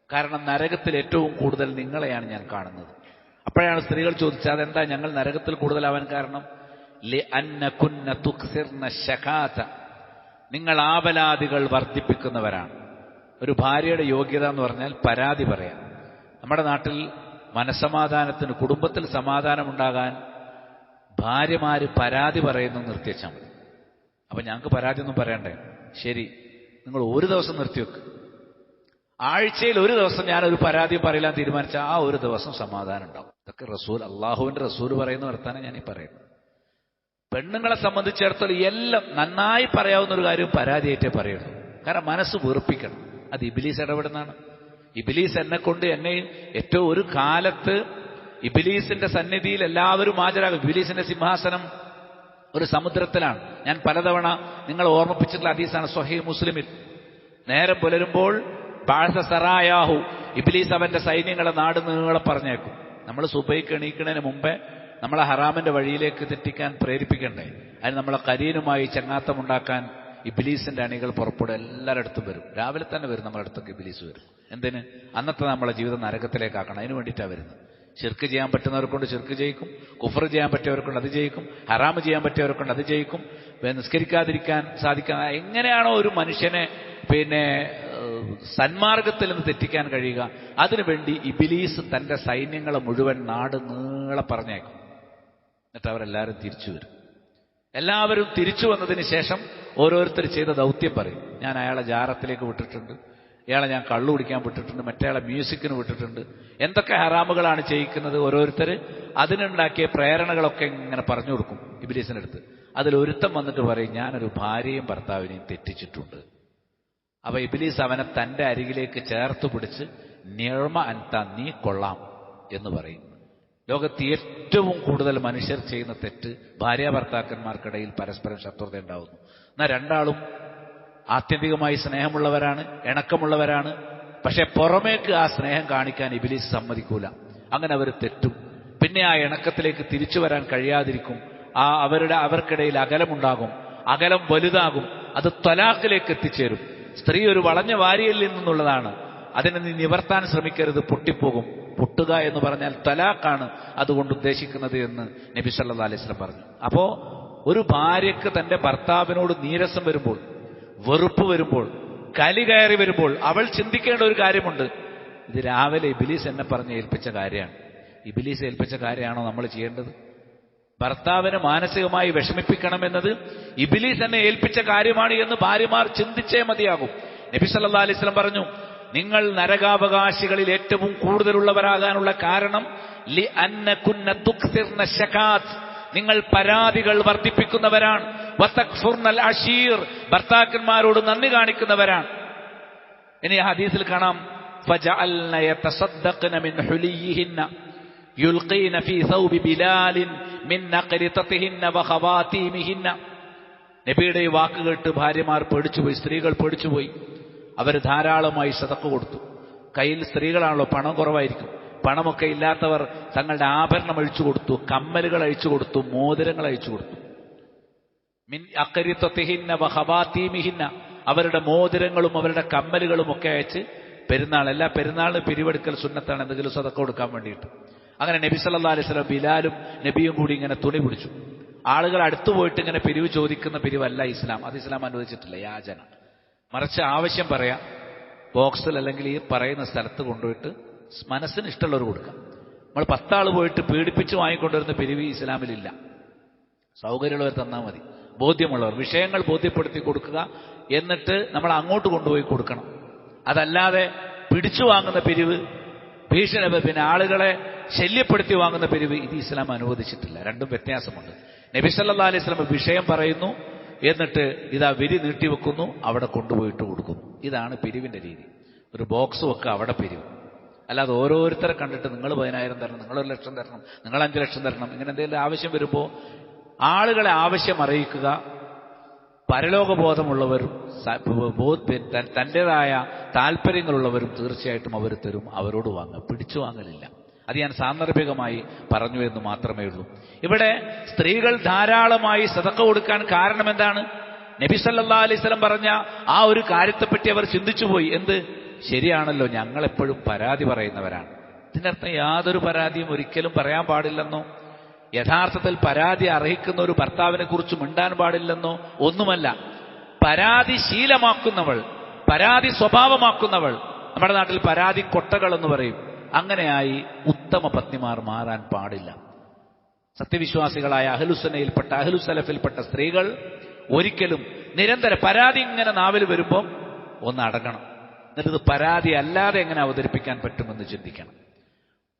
കാരണം നരകത്തിൽ ഏറ്റവും കൂടുതൽ നിങ്ങളെയാണ് ഞാൻ കാണുന്നത്. അപ്പോഴാണ് സ്ത്രീകൾ ചോദിച്ചത്, അതെന്താ ഞങ്ങൾ നരകത്തിൽ കൂടുതലാവാൻ കാരണം? ലിഅന്നകുന്ന തുക്സിർന ശകാത, നിങ്ങൾ ആവലാദികൾ വർദ്ധിപ്പിക്കുന്നവരാണ്. ഒരു ഭാര്യയുടെ യോഗ്യത എന്ന് പറഞ്ഞാൽ പരാതി പറയാം. നമ്മുടെ നാട്ടിൽ മനസ്സമാധാനത്തിന്, കുടുംബത്തിൽ സമാധാനമുണ്ടാകാൻ ഭാര്യമാര് പരാതി പറയുന്നു നിർത്തിവെച്ചാൽ മതി. അപ്പൊ ഞങ്ങൾക്ക് പരാതി ഒന്നും പറയണ്ടേ? ശരി, നിങ്ങൾ ഒരു ദിവസം നിർത്തിവെക്ക്. ആഴ്ചയിൽ ഒരു ദിവസം ഞാനൊരു പരാതി പറയില്ല തീരുമാനിച്ചാൽ ആ ഒരു ദിവസം സമാധാനം ഉണ്ടാവും. ഇതൊക്കെ റസൂൽ, അള്ളാഹുവിന്റെ റസൂൽ പറയുന്ന വർത്താനം ഞാൻ ഈ പറയുന്നത്. പെണ്ണുങ്ങളെ സംബന്ധിച്ചിടത്തോളം എല്ലാം നന്നായി പറയാവുന്ന ഒരു കാര്യം പരാതിയായിട്ടേ പറയുള്ളൂ. കാരണം മനസ്സ് വെറുപ്പിക്കണം. അത് ഇബ്ലീസ് ഇടപെടുന്നതാണ്. ഇബ്ലീസ് എന്നെ കൊണ്ട് എന്നെയും ഏറ്റവും ഒരു കാലത്ത് ഇബ്ലീസിന്റെ സന്നിധിയിൽ എല്ലാവരും ഹാജരാകും. ഇബ്ലീസിന്റെ സിംഹാസനം ഒരു സമുദ്രത്തിലാണ്. ഞാൻ പലതവണ നിങ്ങൾ ഓർമ്മിപ്പിച്ചിട്ടുള്ള ഹദീസാണ് സ്വഹീഹ് മുസ്ലിമിൽ. നേരം പുലരുമ്പോൾ ബാഅസ സറായാഹു, ഇബ്ലീസ് അവന്റെ സൈന്യങ്ങളെ നാട് നീളെ പറഞ്ഞേക്കും. നമ്മൾ സുബൈക്ക് എണീക്കുന്നതിന് മുമ്പേ നമ്മളെ ഹറാമിന്റെ വഴിയിലേക്ക് തെറ്റിക്കാൻ പ്രേരിപ്പിക്കണ്ടേ? അതിന് നമ്മളെ കരീനുമായി ചങ്ങാത്തമുണ്ടാക്കാൻ ഇബ്ലീസിന്റെ അണികൾ പുറപ്പെടും. എല്ലാവരുടെ അടുത്തും വരും. രാവിലെ തന്നെ വരും നമ്മുടെ അടുത്തൊക്കെ ഇബ്ലീസ് വരും. എന്തിന്? അന്നത്തെ നമ്മളെ ജീവിതം നരകത്തിലേക്കാക്കണം. അതിന് വേണ്ടിയിട്ടാണ് വരുന്നത്. ശിർക്ക് ചെയ്യാൻ പറ്റുന്നവർക്കൊണ്ട് ശിർക്ക് ചെയ്യിക്കും, കുഫർ ചെയ്യാൻ പറ്റിയവർക്കൊണ്ട് അത് ചെയ്യിക്കും, ഹറാമ് ചെയ്യാൻ പറ്റിയവർക്കൊണ്ട് അത് ചെയ്യിക്കും, നിസ്കരിക്കാതിരിക്കാൻ സാധിക്കാൻ. എങ്ങനെയാണോ ഒരു മനുഷ്യനെ സന്മാർഗത്തിൽ നിന്ന് തെറ്റിക്കാൻ കഴിയുക, അതിനുവേണ്ടി ഇബ്ലീസ് തന്റെ സൈന്യങ്ങളെ മുഴുവൻ നാട് നീളെ പറഞ്ഞേക്കും. എന്നിട്ട് അവരെല്ലാവരും തിരിച്ചു വരും. എല്ലാവരും തിരിച്ചു വന്നതിന് ശേഷം ഓരോരുത്തർ ചെയ്ത ദൗത്യം പറയും. ഞാൻ അയാളെ ജാറത്തിലേക്ക് വിട്ടിട്ടുണ്ട്, ഇയാളെ ഞാൻ കള്ളു കുടിക്കാൻ വിട്ടിട്ടുണ്ട്, മറ്റേയാളെ മ്യൂസിക്കിന് വിട്ടിട്ടുണ്ട്, എന്തൊക്കെ ഹറാമുകളാണ് ചെയ്യിക്കുന്നത്. ഓരോരുത്തർ അതിനുണ്ടാക്കിയ പ്രേരണകളൊക്കെ ഇങ്ങനെ പറഞ്ഞു കൊടുക്കും ഇബ്ലീസിന്റെ അടുത്ത്. അതിലൊരുത്തം വന്നിട്ട് പറയും, ഞാനൊരു ഭാര്യയും ഭർത്താവിനെയും തെറ്റിച്ചിട്ടുണ്ട്. അപ്പൊ ഇബ്ലീസ് അവനെ തന്റെ അരികിലേക്ക് ചേർത്ത് പിടിച്ച് നിഴമ അൻത, നീ കൊള്ളാം എന്ന് പറയും. ലോകത്ത് ഏറ്റവും കൂടുതൽ മനുഷ്യർ ചെയ്യുന്ന തെറ്റ് ഭാര്യ ഭർത്താക്കന്മാർക്കിടയിൽ പരസ്പരം ശത്രുത ഉണ്ടാവുന്നു. എന്നാൽ രണ്ടാളും ആത്യന്തികമായി സ്നേഹമുള്ളവരാണ്, ഇണക്കമുള്ളവരാണ്. പക്ഷെ പുറമേക്ക് ആ സ്നേഹം കാണിക്കാൻ ഇബ്ലീസ് സമ്മതിക്കൂല. അങ്ങനെ അവർ തെറ്റും. പിന്നെ ആ ഇണക്കത്തിലേക്ക് തിരിച്ചു വരാൻ കഴിയാതിരിക്കും. അവർക്കിടയിൽ അകലമുണ്ടാകും, അകലം വലുതാകും. അത് ത്വലാഖിലേക്ക് എത്തിച്ചേരും. സ്ത്രീ ഒരു വളഞ്ഞ വാരിയിൽ നിന്നുള്ളതാണ്. അതിനെ നീ നിവർത്താൻ ശ്രമിക്കരുത്, പൊട്ടിപ്പോകും. പൊട്ടുക എന്ന് പറഞ്ഞാൽ ത്വലാഖാണ് അതുകൊണ്ട് ഉദ്ദേശിക്കുന്നത് എന്ന് നബി സല്ലല്ലാഹു അലൈഹി വസല്ലം പറഞ്ഞു. അപ്പോ ഒരു ഭാര്യയ്ക്ക് തന്റെ ഭർത്താവിനോട് നീരസം വരുമ്പോൾ, വെറുപ്പ് വരുമ്പോൾ, കലി കയറി വരുമ്പോൾ അവൾ ചിന്തിക്കേണ്ട ഒരു കാര്യമുണ്ട്. ഇത് രാവിലെ ഇബ്ലീസ് എന്നെ പറഞ്ഞ് ഏൽപ്പിച്ച കാര്യമാണ്. ഇബ്ലീസ് ഏൽപ്പിച്ച കാര്യമാണോ നമ്മൾ ചെയ്യേണ്ടത്? ഭർത്താവിനെ മാനസികമായി വിഷമിപ്പിക്കണമെന്നത് ഇബ്ലീസ് എന്നെ ഏൽപ്പിച്ച കാര്യമാണ് എന്ന് ഭാര്യമാർ ചിന്തിച്ചേ മതിയാകും. നബി സല്ലല്ലാഹു അലൈഹി വസല്ലം പറഞ്ഞു, നിങ്ങൾ നരകാവകാശികളിൽ ഏറ്റവും കൂടുതലുള്ളവരാകാനുള്ള കാരണം ലി അന്നകുന്ന തുക്സിർന ശകാത്ത്, നിങ്ങൾ പരാതികൾ വർദ്ധിപ്പിക്കുന്നവരാണ്. വതക്ഫുർനൽ അശീർ, ഭർത്താക്കന്മാരോട് നന്ദി കാണിക്കുന്നവരാണ്. ഇനി ഹദീസിൽ കാണാം, ഫജഅൽന യതസദ്ദഖന മിൻ ഹുലിയിഹിന്ന യുൽഖീന ഫീ സൗബി ബിലാലിൻ മിൻ നഖരിതതിഹിന്ന വഖവാതീമിഹിന്ന. നബിയുടെ ഈ വാക്ക് കേട്ട് ഭാര്യമാർ പേടിച്ചുപോയി, സ്ത്രീകൾ പേടിച്ചുപോയി. അവർ ധാരാളമായി സദഖ കൊടുത്തു. കയ്യിൽ സ്ത്രീകളാണല്ലോ, പണം കുറവായിരിക്കും. പണമൊക്കെ ഇല്ലാത്തവർ തങ്ങളുടെ ആഭരണം അഴിച്ചു കൊടുത്തു, കമ്മലുകൾ അഴിച്ചു കൊടുത്തു, മോതിരങ്ങൾ അഴിച്ചു കൊടുത്തു. മിൻ അഖരിതതിഹിന്ന വഖവാതീമിഹിന്ന, അവരുടെ മോതിരങ്ങളും അവരുടെ കമ്മലുകളും ഒക്കെ അയച്ച് എല്ലാ പെരുന്നാളിന് പിരിവെടുക്കൽ സുന്നത്താണ്, എന്തെങ്കിലും സദഖ കൊടുക്കാൻ വേണ്ടിയിട്ട്. അങ്ങനെ നബി സല്ലല്ലാഹു അലൈഹി വസല്ലം ബിലാലും നബിയും കൂടി ഇങ്ങനെ തുണി പിടിച്ചു. ആളുകൾ അടുത്തു പോയിട്ട് ഇങ്ങനെ പിരിവ് ചോദിക്കുന്ന പിരിവല്ല ഇസ്ലാം. അത് ഇസ്ലാം അനുവദിച്ചിട്ടില്ല, യാചന. മറിച്ച് ആവശ്യം പറയാം, ബോക്സിൽ അല്ലെങ്കിൽ ഈ പറയുന്ന സ്ഥലത്ത് കൊണ്ടുപോയിട്ട് മനസ്സിന് ഇഷ്ടമുള്ളവർ കൊടുക്കാം. നമ്മൾ 10 ആൾ പോയിട്ട് പീഡിപ്പിച്ച് വാങ്ങിക്കൊണ്ടുവരുന്ന പിരിവ് ഇസ്ലാമിലില്ല. സൗകര്യമുള്ളവർ തന്നാൽ മതി, ബോധ്യമുള്ളവർ, വിഷയങ്ങൾ ബോധ്യപ്പെടുത്തി കൊടുക്കുക. എന്നിട്ട് നമ്മൾ അങ്ങോട്ട് കൊണ്ടുപോയി കൊടുക്കണം. അതല്ലാതെ പിടിച്ചു വാങ്ങുന്ന പിരിവ്, പിന്നെ ആളുകളെ ശല്യപ്പെടുത്തി വാങ്ങുന്ന പിരിവ്, ഇത് ഇസ്ലാം അനുവദിച്ചിട്ടില്ല. രണ്ടും വ്യത്യാസമുണ്ട്. നബി സല്ലല്ലാഹു അലൈഹി വസല്ലം വിഷയം പറയുന്നു, എന്നിട്ട് ഇതാ വിരി നീട്ടിവെക്കുന്നു, അവിടെ കൊണ്ടുപോയിട്ട് കൊടുക്കുന്നു. ഇതാണ് പിരിവിന്റെ രീതി. ഒരു ബോക്സ് വെക്കുക, അവിടെ പിരിവ്. അല്ലാതെ ഓരോരുത്തരെ കണ്ടിട്ട് നിങ്ങൾ 10,000 തരണം, നിങ്ങൾ 1 ലക്ഷം തരണം, നിങ്ങൾ 5 ലക്ഷം തരണം, ഇങ്ങനെ എന്തെങ്കിലും ആവശ്യം വരുമ്പോൾ ആളുകളെ ആവശ്യം അറിയിക്കുക. പരലോകബോധമുള്ളവരും തൻ്റെതായ താല്പര്യങ്ങളുള്ളവരും തീർച്ചയായിട്ടും അവർ തരും, അവരോട് വാങ്ങുക. പിടിച്ചു വാങ്ങലില്ല. അത് ഞാൻ സാന്ദർഭികമായി പറഞ്ഞു എന്ന് മാത്രമേ ഉള്ളൂ. ഇവിടെ സ്ത്രീകൾ ധാരാളമായി സദഖ കൊടുക്കാൻ കാരണം എന്താണ്? നബി സല്ലല്ലാഹു അലൈഹി വസല്ലം പറഞ്ഞ ആ ഒരു കാര്യത്തെപ്പറ്റി അവർ ചിന്തിച്ചുപോയി. എന്ത്? ശരിയാണല്ലോ, ഞങ്ങളെപ്പോഴും പരാതി പറയുന്നവരാണ്. ഇതിനർത്ഥം യാതൊരു പരാതിയും ഒരിക്കലും പറയാൻ പാടില്ലെന്നോ, യഥാർത്ഥത്തിൽ പരാതി അർഹിക്കുന്ന ഒരു ഭർത്താവിനെ കുറിച്ച് മിണ്ടാൻ പാടില്ലെന്നോ ഒന്നുമല്ല. പരാതി ശീലമാക്കുന്നവൾ, പരാതി സ്വഭാവമാക്കുന്നവൾ, നമ്മുടെ നാട്ടിൽ പരാതി കൊട്ടകൾ എന്ന് പറയും, അങ്ങനെയായി ഉത്തമ പത്നിമാർ മാറാൻ പാടില്ല. സത്യവിശ്വാസികളായ അഹ്ലുസുന്നയിൽപ്പെട്ട അഹ്ലുസലഫിൽപ്പെട്ട സ്ത്രീകൾ ഒരിക്കലും നിരന്തരം പരാതി ഇങ്ങനെ നാവിൽ വരുമ്പോൾ ഒന്ന് അടങ്ങണം. എന്നിട്ട് പരാതി അല്ലാതെ എങ്ങനെ അവതരിപ്പിക്കാൻ പറ്റുമെന്ന് ചിന്തിക്കണം.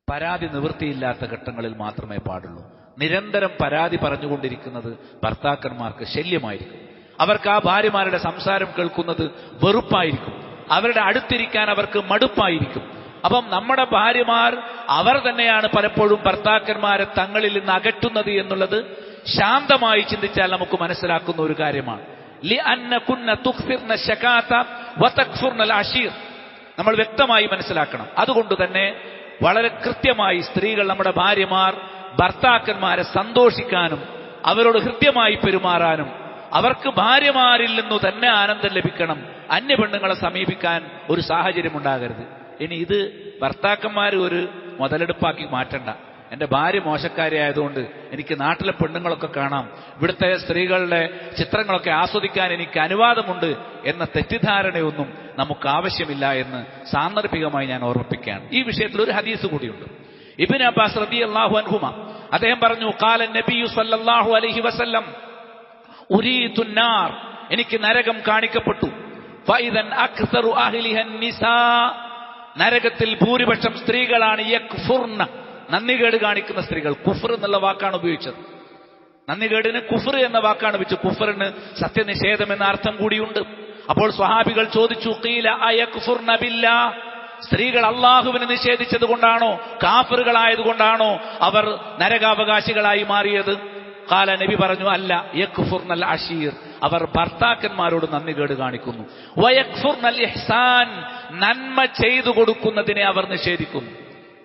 പരാതി നിവൃത്തിയില്ലാത്ത ഘട്ടങ്ങളിൽ മാത്രമേ പാടുള്ളൂ. നിരന്തരം പരാതി പറഞ്ഞുകൊണ്ടിരിക്കുന്നത് ഭർത്താക്കന്മാർക്ക് ശല്യമായിരിക്കും. അവർക്ക് ആ ഭാര്യമാരുടെ സംസാരം കേൾക്കുന്നത് വെറുപ്പായിരിക്കും. അവരുടെ അടുത്തിരിക്കാൻ അവർക്ക് മടുപ്പായിരിക്കും. അപ്പം നമ്മുടെ ഭാര്യമാർ അവർ തന്നെയാണ് പലപ്പോഴും ഭർത്താക്കന്മാരെ തങ്ങളിൽ നിന്ന് അകറ്റുന്നത് എന്നുള്ളത് ശാന്തമായി ചിന്തിച്ചാൽ നമുക്ക് മനസ്സിലാക്കുന്ന ഒരു കാര്യമാണ്. നമ്മൾ വ്യക്തമായി മനസ്സിലാക്കണം. അതുകൊണ്ട് തന്നെ വളരെ കൃത്യമായി സ്ത്രീകൾ, നമ്മുടെ ഭാര്യമാർ ഭർത്താക്കന്മാരെ സന്തോഷിക്കാനും അവരോട് ഹൃദ്യമായി പെരുമാറാനും അവർക്ക് ഭാര്യമാരിൽ നിന്നു തന്നെ ആനന്ദം ലഭിക്കണം. അന്യ പെണ്ണുങ്ങളെ സമീപിക്കാൻ ഒരു സാഹചര്യം ഉണ്ടാകരുത്. ഇനി ഇത് ഭർത്താക്കന്മാർ ഒരു മുതലെടുപ്പാക്കി മാറ്റണ്ട. എൻ്റെ ഭാര്യ മോശക്കാരി ആയതുകൊണ്ട് എനിക്ക് നാട്ടിലെ പെണ്ണുങ്ങളൊക്കെ കാണാം, ഇവിടുത്തെ സ്ത്രീകളുടെ ചിത്രങ്ങളൊക്കെ ആസ്വദിക്കാൻ എനിക്ക് അനുവാദമുണ്ട് എന്ന തെറ്റിദ്ധാരണയൊന്നും നമുക്ക് ആവശ്യമില്ല എന്ന് സാന്ദർഭികമായി ഞാൻ ഓർമ്മിപ്പിക്കുകയാണ്. ഈ വിഷയത്തിൽ ഒരു ഹദീസ് കൂടിയുണ്ട്. ഇബ്നു അബ്ബാസ് റളിയല്ലാഹു അൻഹുമ അദ്ദേഹം പറഞ്ഞു, ഖാല നബിയു സല്ലല്ലാഹു അലൈഹി വസല്ലം ഉരീതു നാർ, എനിക്ക് നരകം കാണിക്കപ്പെട്ടു. ഫൈദൻ അക്സറു അഹ്ലിഹൻ നിസാ, നരകത്തിൽ ഭൂരിപക്ഷം സ്ത്രീകളാണ്. യക്ഫുർന, നന്ദികേട് കാണിക്കുന്ന സ്ത്രീകൾ. കുഫർ എന്നുള്ള വാക്കാണ് ഉപയോഗിച്ചത്. നന്ദികേടിന് കുഫർ എന്ന വാക്കാണ് ഉപയോഗിച്ചത്. കുഫറിന് സത്യനിഷേധം എന്ന അർത്ഥം കൂടിയുണ്ട്. അപ്പോൾ സ്വഹാബികൾ ചോദിച്ചു, ഖീല അയക്ഫുർന ബില്ലാ, സ്ത്രീകൾ അള്ളാഹുവിനെ നിഷേധിച്ചത് കൊണ്ടാണോ, കാഫിറുകളായതുകൊണ്ടാണോ അവർ നരകാവകാശികളായി മാറിയത്? ഖാല, നബി പറഞ്ഞു, അല്ല, യക്ഫുർനൽ അശീർ, അവർ ഭർത്താക്കന്മാരോട് നന്ദികേട് കാണിക്കുന്നു. വയക്ഫുർനൽ ഇഹ്സാൻ, നന്മ ചെയ്തു കൊടുക്കുന്നതിനെ അവർ നിഷേധിക്കുന്നു.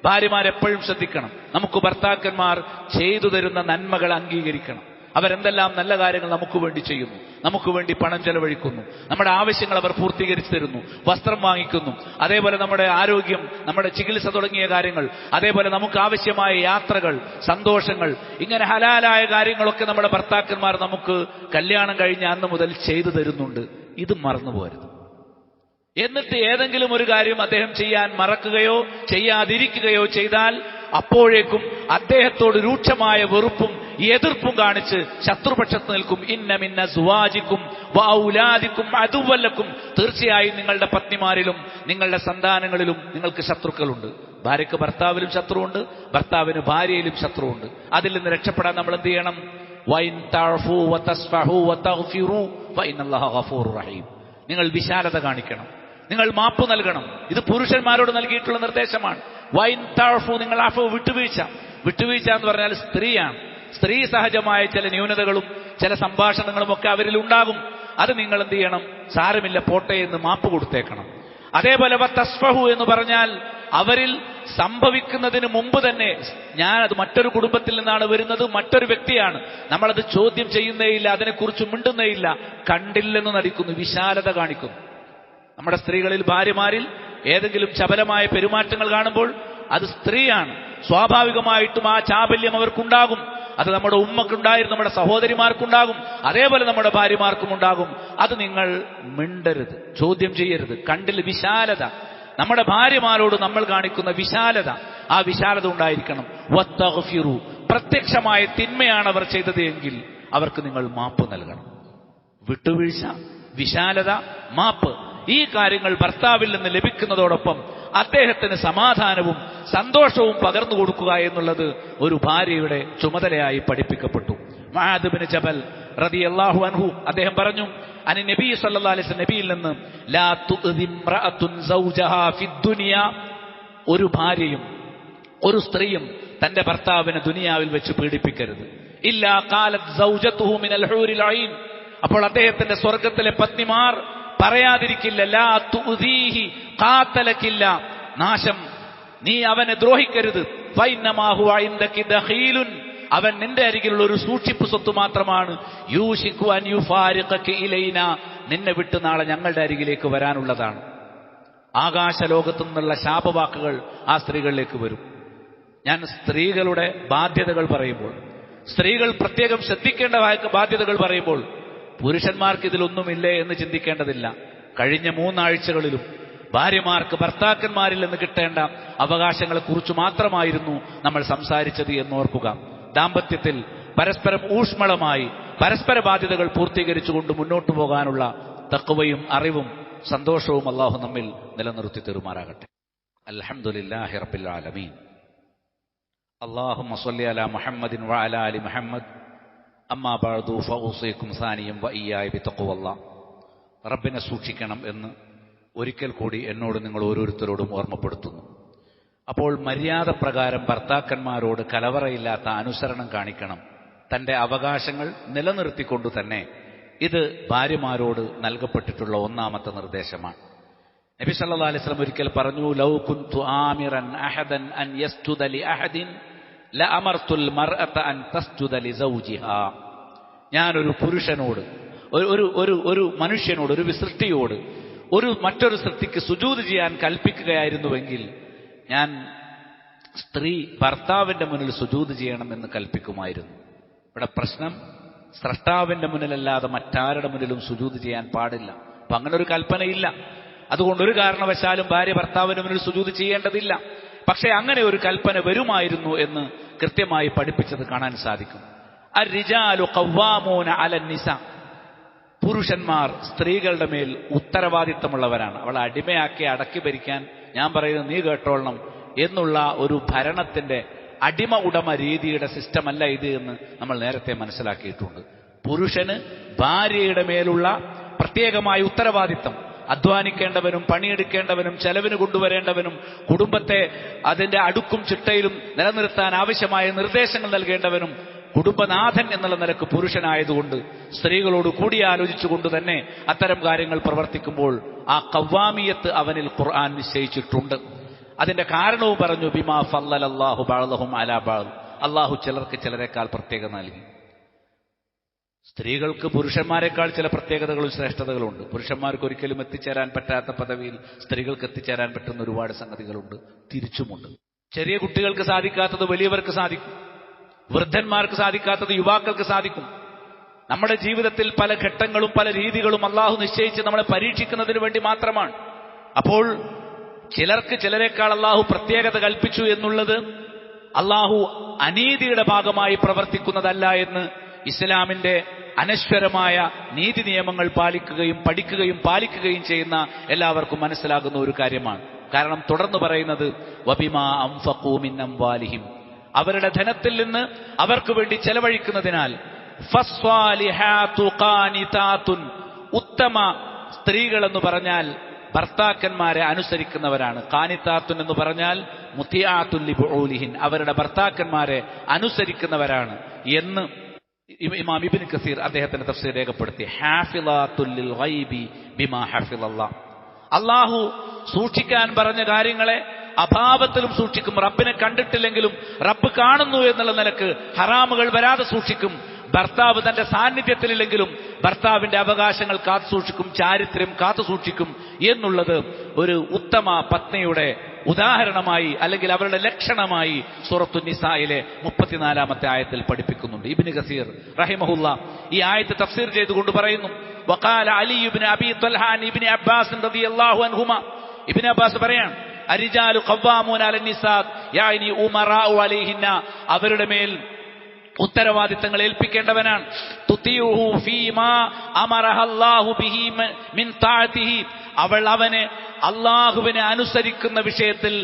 ഭാര്യമാരെപ്പോഴും ശ്രദ്ധിക്കണം, നമുക്ക് ഭർത്താക്കന്മാർ ചെയ്തു തരുന്ന നന്മകൾ അംഗീകരിക്കണം, അവരെന്തെല്ലാം നല്ല കാര്യങ്ങൾ നമുക്ക് വേണ്ടി ചെയ്യുന്നു, നമുക്ക് വേണ്ടി പണം ചെലവഴിക്കുന്നു, നമ്മുടെ ആവശ്യങ്ങൾ അവർ പൂർത്തീകരിച്ചു തരുന്നു, വസ്ത്രം വാങ്ങിക്കുന്നു, അതേപോലെ നമ്മുടെ ആരോഗ്യം, നമ്മുടെ ചികിത്സ തുടങ്ങിയ കാര്യങ്ങൾ, അതേപോലെ നമുക്ക് ആവശ്യമായ യാത്രകൾ, സന്തോഷങ്ങൾ, ഇങ്ങനെ ഹലാലായ കാര്യങ്ങളൊക്കെ നമ്മുടെ ഭർത്താക്കന്മാർ നമുക്ക് കല്യാണം കഴിഞ്ഞ അന്ന് മുതൽ ചെയ്തു തരുന്നുണ്ട്. ഇത് മറന്നുപോകരുത്. എന്നിട്ട് ഏതെങ്കിലും ഒരു കാര്യം അദ്ദേഹം ചെയ്യാൻ മറക്കുകയോ ചെയ്യാതിരിക്കുകയോ ചെയ്താൽ അപ്പോഴേക്കും അദ്ദേഹത്തോട് രൂക്ഷമായ വെറുപ്പും എതിർപ്പും കാണിച്ച് ശത്രുപക്ഷത്ത് നിൽക്കും. ഇന്ന മിന്ന സുവാജിക്കും വഔലാദിക്കും അദുവല്ലക്കും, തീർച്ചയായും നിങ്ങളുടെ പത്നിമാരിലും നിങ്ങളുടെ സന്താനങ്ങളിലും നിങ്ങൾക്ക് ശത്രുക്കളുണ്ട്. ഭാര്യയ്ക്ക് ഭർത്താവിലും ശത്രുവുണ്ട്, ഭർത്താവിന് ഭാര്യയിലും ശത്രുവുണ്ട്. അതിൽ നിന്ന് രക്ഷപ്പെടാൻ നമ്മൾ എന്ത് ചെയ്യണം? വൈൻ തഅഫു വതസ്ഫഹു വതഗ്ഫിറു ഫഇന്നല്ലാഹ ഗഫൂറുർ റഹീം. നിങ്ങൾ വിശാലത കാണിക്കണം, നിങ്ങൾ മാപ്പ് നൽകണം. ഇത് പുരുഷന്മാരോട് നൽകിയിട്ടുള്ള നിർദ്ദേശമാണ്. വൈൻ തഅഫു, നിങ്ങൾ അഫു, വിട്ടുവീഴ്ച എന്ന് പറഞ്ഞാൽ സ്ത്രീയാണ്. സ്ത്രീ സഹജമായ ചില ന്യൂനതകളും ചില സംഭാഷണങ്ങളും ഒക്കെ അവരിൽ ഉണ്ടാകും. അത് നിങ്ങൾ എന്ത് ചെയ്യണം? സാരമില്ല, പോട്ടെ എന്ന് മാപ്പ് കൊടുത്തേക്കണം. അതേപോലെ വതസ്ഫഹു എന്ന് പറഞ്ഞാൽ അവരിൽ സംഭവിക്കുന്നതിന് മുമ്പ് തന്നെ, ഞാനത് മറ്റൊരു കുടുംബത്തിൽ നിന്നാണ് വരുന്നത്, മറ്റൊരു വ്യക്തിയാണ്, നമ്മളത് ചോദ്യം ചെയ്യുന്നേയില്ല, അതിനെക്കുറിച്ച് മിണ്ടുന്നേയില്ല, കണ്ടില്ലെന്ന് നടിക്കുന്നു, വിശാലത കാണിക്കുന്നു. നമ്മുടെ സ്ത്രീകളിൽ, ഭാര്യമാരിൽ ഏതെങ്കിലും ചപലമായ പെരുമാറ്റങ്ങൾ കാണുമ്പോൾ അത് സ്ത്രീയാണ്, സ്വാഭാവികമായിട്ടും ആ ചാബല്യം അവർക്കുണ്ടാകും. അത് നമ്മുടെ ഉമ്മക്കുണ്ടായിരുന്നു, നമ്മുടെ സഹോദരിമാർക്കുണ്ടാകും, അതേപോലെ നമ്മുടെ ഭാര്യമാർക്കും ഉണ്ടാകും. അത് നിങ്ങൾ മിണ്ടരുത്, ചോദ്യം ചെയ്യരുത്. കണ്ടിൽ വിശാലത, നമ്മുടെ ഭാര്യമാരോട് നമ്മൾ കാണിക്കുന്ന വിശാലത, ആ വിശാലത ഉണ്ടായിരിക്കണം. വത്തഗ്ഫിറു, പ്രത്യക്ഷമായ തിന്മയാണ് അവർ ചെയ്തത് എങ്കിൽ അവർക്ക് നിങ്ങൾ മാപ്പ് നൽകണം. വിട്ടുവീഴ്ച, വിശാലത, മാപ്പ്, ഈ കാര്യങ്ങൾ ഭർത്താവിൽ നിന്ന് ലഭിക്കുന്നതോടൊപ്പം അദ്ദേഹത്തിന് സമാധാനവും സന്തോഷവും പകർന്നു കൊടുക്കുക എന്നുള്ളത് ഒരു ഭാര്യയുടെ ചുമതലയായി പഠിപ്പിക്കപ്പെട്ടു. മുആദ് ബിൻ ജബൽ റളിയല്ലാഹു അൻഹു അദ്ദേഹം പറഞ്ഞു, അനി നബി സല്ലല്ലാഹു അലൈഹി വസല്ലം, നബിയിൽ നിന്ന്, ലാ തുഅദി ഇംറഅത്തുൻ സൗജഹാ ഫിദ്ദുനിയ, ഒരു ഭാര്യയും ഒരു സ്ത്രീയും തന്റെ ഭർത്താവിനെ ദുനിയാവിൽ വെച്ച് പീഡിപ്പിക്കരുത്. ഇല്ലാ ഖാലത് സൗജതുഹു മിനൽ ഹൂരിൽ ഐൻ, അപ്പോൾ അദ്ദേഹത്തിന്റെ സ്വർഗ്ഗത്തിലെ പത്നിമാർ പറയാതിരിക്കില്ല, ലാ തുഅദീഹി ഖാതലകില്ല, നാശം, നീ അവനെ ദ്രോഹിക്കരുത്. ഫൈന്നമാ ഹുവ ഇൻദകി ദഖീലുൻ, അവൻ നിന്റെ അരികിലുള്ള ഒരു സൂക്ഷിപ്പ് സ്വത്ത് മാത്രമാണ്. യൂശികു അൻ യുഫാരിഖക ഇലൈന, നിന്നെ വിട്ട് നാളെ ഞങ്ങളുടെ അരികിലേക്ക് വരാനുള്ളതാണ്. ആകാശലോകത്തു നിന്നുള്ള ശാപവാക്കുകൾ ആ സ്ത്രീകളിലേക്ക് വരും. ഞാൻ സ്ത്രീകളുടെ ബാധ്യതകൾ പറയുമ്പോൾ, സ്ത്രീകൾ പ്രത്യേകം ശ്രദ്ധിക്കേണ്ട ബാധ്യതകൾ പറയുമ്പോൾ, പുരുഷന്മാർക്ക് ഇതിലൊന്നുമില്ലേ എന്ന് ചിന്തിക്കേണ്ടതില്ല. കഴിഞ്ഞ 3 ആഴ്ചകളിലും ഭാര്യമാർക്ക് ഭർത്താക്കന്മാരിൽ നിന്ന് കിട്ടേണ്ട അവകാശങ്ങളെക്കുറിച്ച് മാത്രമായിരുന്നു നമ്മൾ സംസാരിച്ചത് എന്നോർക്കുക. ദാമ്പത്യത്തിൽ പരസ്പരം ഊഷ്മളമായി പരസ്പര ബാധ്യതകൾ പൂർത്തീകരിച്ചുകൊണ്ട് മുന്നോട്ടു പോകാനുള്ള തഖ്വയും അറിവും സന്തോഷവും അല്ലാഹു നമ്മിൽ നിലനിർത്തി തരുമാറാകട്ടെ. അൽഹംദുലില്ലാഹി റബ്ബിൽ ആലമീൻ. അല്ലാഹുമ്മ സ്വല്ലി അലാ മുഹമ്മദിൻ വഅലാ ആലി മുഹമ്മദ്. അമ്മാ ബഅദു ഫഊസികും സാനിയം വഇയ്യായ ബിത്തഖ്വല്ലാഹ്. റബ്ബിനെ സൂക്ഷിക്കണം എന്ന് ഒരിക്കൽ കൂടി എന്നോട് നിങ്ങൾ ഓരോരുത്തരോടും ഓർമ്മപ്പെടുത്തുന്നു. അപ്പോൾ മര്യാദ പ്രകാരം ഭർത്താക്കന്മാരോട് കലവറയില്ലാത്ത അനുസരണം കാണിക്കണം, തന്റെ അവകാശങ്ങൾ നിലനിർത്തിക്കൊണ്ടു തന്നെ. ഇത് ഭാര്യമാരോട് നൽകപ്പെട്ടിട്ടുള്ള ഒന്നാമത്തെ നിർദ്ദേശമാണ്. നബി സല്ലല്ലാഹു അലൈഹി വസല്ലം ഒരിക്കൽ പറഞ്ഞു, ലൗ കുൻതു ആമിറൻ അഹദൻ അൻ യസ്ജുദ ലി അഹദിൻ ലഅമർതുൽ മർഅത അൻ തസ്ജുദ ലി സൗജിഹാ. ഞാനൊരു പുരുഷനോട്, ഒരു മനുഷ്യനോട്, ഒരു സൃഷ്ടിയോട് മറ്റൊരു സൃഷ്ടിക്ക് സുജൂദ് ചെയ്യാൻ കൽപ്പിക്കുകയായിരുന്നുവെങ്കിൽ ഞാൻ സ്ത്രീ ഭർത്താവിന്റെ മുന്നിൽ സുജൂദ് ചെയ്യണമെന്ന് കൽപ്പിക്കുമായിരുന്നു. ഇവിടെ പ്രശ്നം, സ്രഷ്ടാവിന്റെ മുന്നിലല്ലാതെ മറ്റാരുടെ മുന്നിലും സുജൂദ് ചെയ്യാൻ പാടില്ല. അപ്പൊ അങ്ങനെ ഒരു കൽപ്പനയില്ല. അതുകൊണ്ട് ഒരു കാരണവശാലും ഭാര്യ ഭർത്താവിന്റെ മുന്നിൽ സുജൂദ് ചെയ്യേണ്ടതില്ല. പക്ഷെ അങ്ങനെ ഒരു കൽപ്പന വരുമായിരുന്നു എന്ന് കൃത്യമായി പഠിപ്പിച്ചത് കാണാൻ സാധിക്കും. അർരിജാലു ഖവ്വാമൂന അലൻ നിസാ, പുരുഷന്മാർ സ്ത്രീകളുടെ മേൽ ഉത്തരവാദിത്തമുള്ളവരാണ്. അവളെ അടിമയാക്കി അടക്കി ഭരിക്കാൻ ഞാൻ പറയുന്നത് നീ കേട്ടോളണം എന്നുള്ള ഒരു ഭരണത്തിന്റെ അടിമ ഉടമ രീതിയുടെ സിസ്റ്റമല്ല ഇത് എന്ന് നമ്മൾ നേരത്തെ മനസ്സിലാക്കിയിട്ടുണ്ട്. പുരുഷന് ഭാര്യയുടെ മേലുള്ള പ്രത്യേകമായ ഉത്തരവാദിത്തം, അധ്വാനിക്കേണ്ടവനും പണിയെടുക്കേണ്ടവനും ചെലവിന് കൊണ്ടുവരേണ്ടവനും കുടുംബത്തെ അതിന്റെ അടുക്കും ചിട്ടയിലും നിലനിർത്താൻ ആവശ്യമായ നിർദ്ദേശങ്ങൾ നൽകേണ്ടവനും കുടുംബനാഥൻ എന്നുള്ള നിലക്ക് പുരുഷനായതുകൊണ്ട് സ്ത്രീകളോട് കൂടിയാലോചിച്ചുകൊണ്ട് തന്നെ അത്തരം കാര്യങ്ങൾ പ്രവർത്തിക്കുമ്പോൾ ആ ഖവ്വാമിയത്ത് അവനിൽ ഖുർആൻ നിശ്ചയിച്ചിട്ടുണ്ട്. അതിന്റെ കാരണവും പറഞ്ഞു, ബിമാ ഫല്ലലല്ലാഹു ബഅദഹും അലാ ബഅദ്, അല്ലാഹു ചിലർക്ക് ചിലരെക്കാൾ പ്രത്യേകം നൽകി. സ്ത്രീകൾക്ക് പുരുഷന്മാരെക്കാൾ ചില പ്രത്യേകതകളും ശ്രേഷ്ഠതകളുണ്ട്. പുരുഷന്മാർക്ക് ഒരിക്കലും എത്തിച്ചേരാൻ പറ്റാത്ത പദവിയിൽ സ്ത്രീകൾക്ക് എത്തിച്ചേരാൻ പറ്റുന്ന ഒരുപാട് സംഗതികളുണ്ട്, തിരിച്ചുമുണ്ട്. ചെറിയ കുട്ടികൾക്ക് സാധിക്കാത്തത് വലിയവർക്ക് സാധിക്കും, വൃദ്ധന്മാർക്ക് സാധിക്കാത്തത് യുവാക്കൾക്ക് സാധിക്കും. നമ്മുടെ ജീവിതത്തിൽ പല ഘട്ടങ്ങളും പല രീതികളും അള്ളാഹു നിശ്ചയിച്ച് നമ്മളെ പരീക്ഷിക്കുന്നതിന് വേണ്ടി മാത്രമാണ്. അപ്പോൾ ചിലർക്ക് ചിലരെക്കാൾ അള്ളാഹു പ്രത്യേകത കൽപ്പിച്ചു എന്നുള്ളത് അള്ളാഹു അനീതിയുടെ ഭാഗമായി പ്രവർത്തിക്കുന്നതല്ല എന്ന് ഇസ്ലാമിന്റെ അനശ്വരമായ നീതി നിയമങ്ങൾ പാലിക്കുകയും പഠിക്കുകയും പാലിക്കുകയും ചെയ്യുന്ന എല്ലാവർക്കും മനസ്സിലാകുന്ന ഒരു കാര്യമാണ്. കാരണം തുടർന്ന് പറയുന്നത് വബിമാ അൻഫഖൂ മിൻ അംവാലിഹിം, അവരുടെ ധനത്തിൽ നിന്ന് അവർക്ക് വേണ്ടി ചെലവഴിക്കുന്നതിനാൽ ഫസ്വാലിഹാതു ഖാനിതാതുൻ, ഉത്തമ സ്ത്രീകൾ എന്ന് പറഞ്ഞാൽ ഭർത്താക്കന്മാരെ അനുസരിക്കുന്നവരാണ്. ഖാനിതാത്തുൻ എന്ന് പറഞ്ഞാൽ മുതിആത്തുൻ ലിബുഊലിഹിൻ, അവരുടെ ഭർത്താക്കന്മാരെ അനുസരിക്കുന്നവരാണ് എന്ന് ഇമാം ഇബ്നു കസീർ അദ്ദേഹത്തിന്റെ തഫ്സീർ രേഖപ്പെടുത്തി. ഹാഫിളാത്തുൽ ലിൽ ഗൈബി ബിമാ ഹഫിളല്ലാഹ്, അല്ലാഹു സൂക്ഷിക്കാൻ പറഞ്ഞ കാര്യങ്ങളെ അഭാവത്തിലും സൂക്ഷിക്കും. റബ്ബിനെ കണ്ടിട്ടില്ലെങ്കിലും റബ്ബ് കാണുന്നു എന്നുള്ള നിലക്ക് ഹറാമുകൾ വരാതെ സൂക്ഷിക്കും. ഭർത്താവ് തന്റെ സാന്നിധ്യത്തിലില്ലെങ്കിലും ഭർത്താവിന്റെ അവകാശങ്ങൾ കാത്തു സൂക്ഷിക്കും, ചാരിത്രം കാത്തു സൂക്ഷിക്കും എന്നുള്ളത് ഒരു ഉത്തമ പത്നിയുടെ ഉദാഹരണമായി അല്ലെങ്കിൽ അവരുടെ ലക്ഷണമായി സൂറത്തു നിസായിലെ 34-ാമത്തെ ആയത്തിൽ പഠിപ്പിക്കുന്നുണ്ട്. ഇബ്നു കസീർ റഹിമഹുല്ലാ ഈ ആയത്ത് തഫ്സീർ ചെയ്തുകൊണ്ട് പറയുന്നു, വഖാല അലി ഇബ്നു അബീ ത്വൽഹ ഇബ്നു അബ്ബാസ് റളിയല്ലാഹു അൻഹുമാ, ഇബ്നു അബ്ബാസ് പറയാണ് അരിജാലു ഖവ്വാമൂന അലൻ നിസാ യാനി ഉമറാഉ അലൈഹിന്ന, അവരുടെ മേൽ ഉത്തരവാദിത്തങ്ങൾ ഏൽപ്പിക്കേണ്ടവനാണ്. തുതിഉഹു ഫീമാ അമറഹല്ലാഹു ബിഹി മിൻ തഅതിഹി, അവനെ അല്ലാഹുവിനെ അനുസരിക്കുന്ന വിഷയത്തിൽ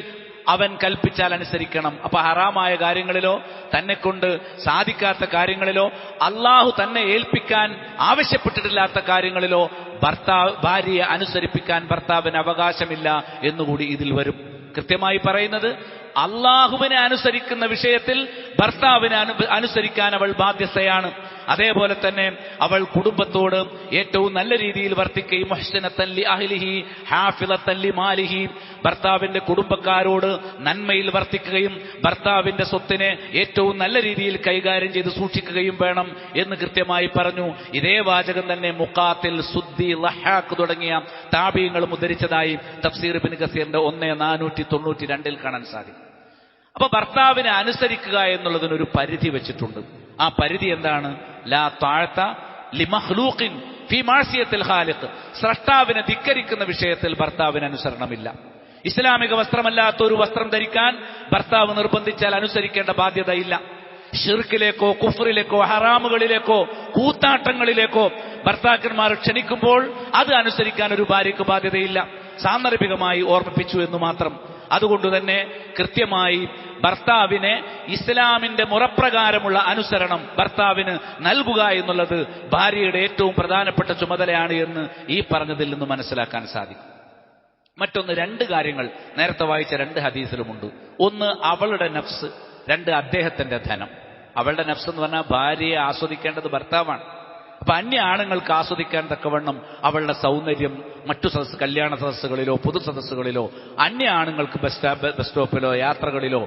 അവൻ കൽപ്പിച്ചാൽ അനുസരിക്കണം. അപ്പൊ ഹറാമായ കാര്യങ്ങളിലോ തന്നെ കൊണ്ട് സാധിക്കാത്ത കാര്യങ്ങളിലോ അല്ലാഹു തന്നെ ഏൽപ്പിക്കാൻ ആവശ്യപ്പെട്ടിട്ടില്ലാത്ത കാര്യങ്ങളിലോ ഭാര്യയെ അനുസരിപ്പിക്കാൻ ഭർത്താവിന് അവകാശമില്ല എന്നുകൂടി ഇതിൽ വരും. കൃത്യമായി പറയുന്നത് അള്ളാഹുവിനെ അനുസരിക്കുന്ന വിഷയത്തിൽ ഭർത്താവിനെ അനുസരിക്കാൻ അവൾ ബാധ്യസ്ഥയാണ്. അതേപോലെ തന്നെ അവൾ കുടുംബത്തോട് ഏറ്റവും നല്ല രീതിയിൽ വർത്തിക്കുകയും മുഹ്സിനത്തൻ ലി അഹ്ലിഹി ഹാഫിളത്തൻ ലി മാലിഹി, ഭർത്താവിന്റെ കുടുംബക്കാരോട് നന്മയിൽ വർത്തിക്കുകയും ഭർത്താവിന്റെ സ്വത്തിനെ ഏറ്റവും നല്ല രീതിയിൽ കൈകാര്യം ചെയ്ത് സൂക്ഷിക്കുകയും വേണം എന്ന് കൃത്യമായി പറഞ്ഞു. ഇതേ വാചകം തന്നെ മുഖാത്തിൽ, സുദ്ദി, ലഹാഖ് തുടങ്ങിയ താബീങ്ങളും ഉദ്ധരിച്ചതായി തഫ്സീർ ഇബ്നു കസീറിന്റെ 1492 കാണാൻ സാധിക്കും. അപ്പൊ ഭർത്താവിനെ അനുസരിക്കുക എന്നുള്ളതിനൊരു പരിധി വെച്ചിട്ടുണ്ട്. ആ പരിധി എന്താണ്? ലാ താഅത ലിമഖ്ലൂഖിൻ ഫീ മാസിയത്തിൽ ഖാലിഖ്, സ്രഷ്ടാവിനെ ധിക്കരിക്കുന്ന വിഷയത്തിൽ ഭർത്താവിന് അനുസരണമില്ല. ഇസ്ലാമിക വസ്ത്രമല്ലാത്ത ഒരു വസ്ത്രം ധരിക്കാൻ ഭർത്താവ് നിർബന്ധിച്ചാൽ അനുസരിക്കേണ്ട ബാധ്യതയില്ല. ഷിർക്കിലേക്കോ കുഫ്റിലേക്കോ ഹറാമുകളിലേക്കോ കൂത്താട്ടങ്ങളിലേക്കോ ഭർത്താക്കന്മാർ ക്ഷണിക്കുമ്പോൾ അത് അനുസരിക്കാൻ ഒരു ഭാര്യയ്ക്ക് ബാധ്യതയില്ല. സാന്ദർഭികമായി ഓർമ്മിപ്പിച്ചു എന്ന് മാത്രം. അതുകൊണ്ട് തന്നെ കൃത്യമായി ഭർത്താവിനെ ഇസ്ലാമിന്റെ മുറപ്രകാരമുള്ള അനുസരണം ഭർത്താവിന് നൽകുക എന്നുള്ളത് ഭാര്യയുടെ ഏറ്റവും പ്രധാനപ്പെട്ട ചുമതലയാണ് എന്ന് ഈ പറഞ്ഞതിൽ നിന്ന് മനസ്സിലാക്കാൻ സാധിക്കും. മറ്റൊന്ന്, 2 കാര്യങ്ങൾ നേരത്തെ വായിച്ച 2 ഹദീസിലുമുണ്ട്. ഒന്ന് അവളുടെ നഫ്സ്, 2 അദ്ദേഹത്തിന്റെ ധനം. അവളുടെ നഫ്സ് എന്ന് പറഞ്ഞാൽ ഭാര്യയെ ആസ്വദിക്കേണ്ടത് ഭർത്താവാണ്. അപ്പൊ അന്യ ആണുങ്ങൾക്ക് ആസ്വദിക്കാൻ തക്കവണ്ണം അവളുടെ സൗന്ദര്യം മറ്റു കല്യാണ സദസ്സുകളിലോ പൊതു സദസ്സുകളിലോ അന്യ ആണുങ്ങൾക്ക് ബസ് സ്റ്റോപ്പിലോ യാത്രകളിലോ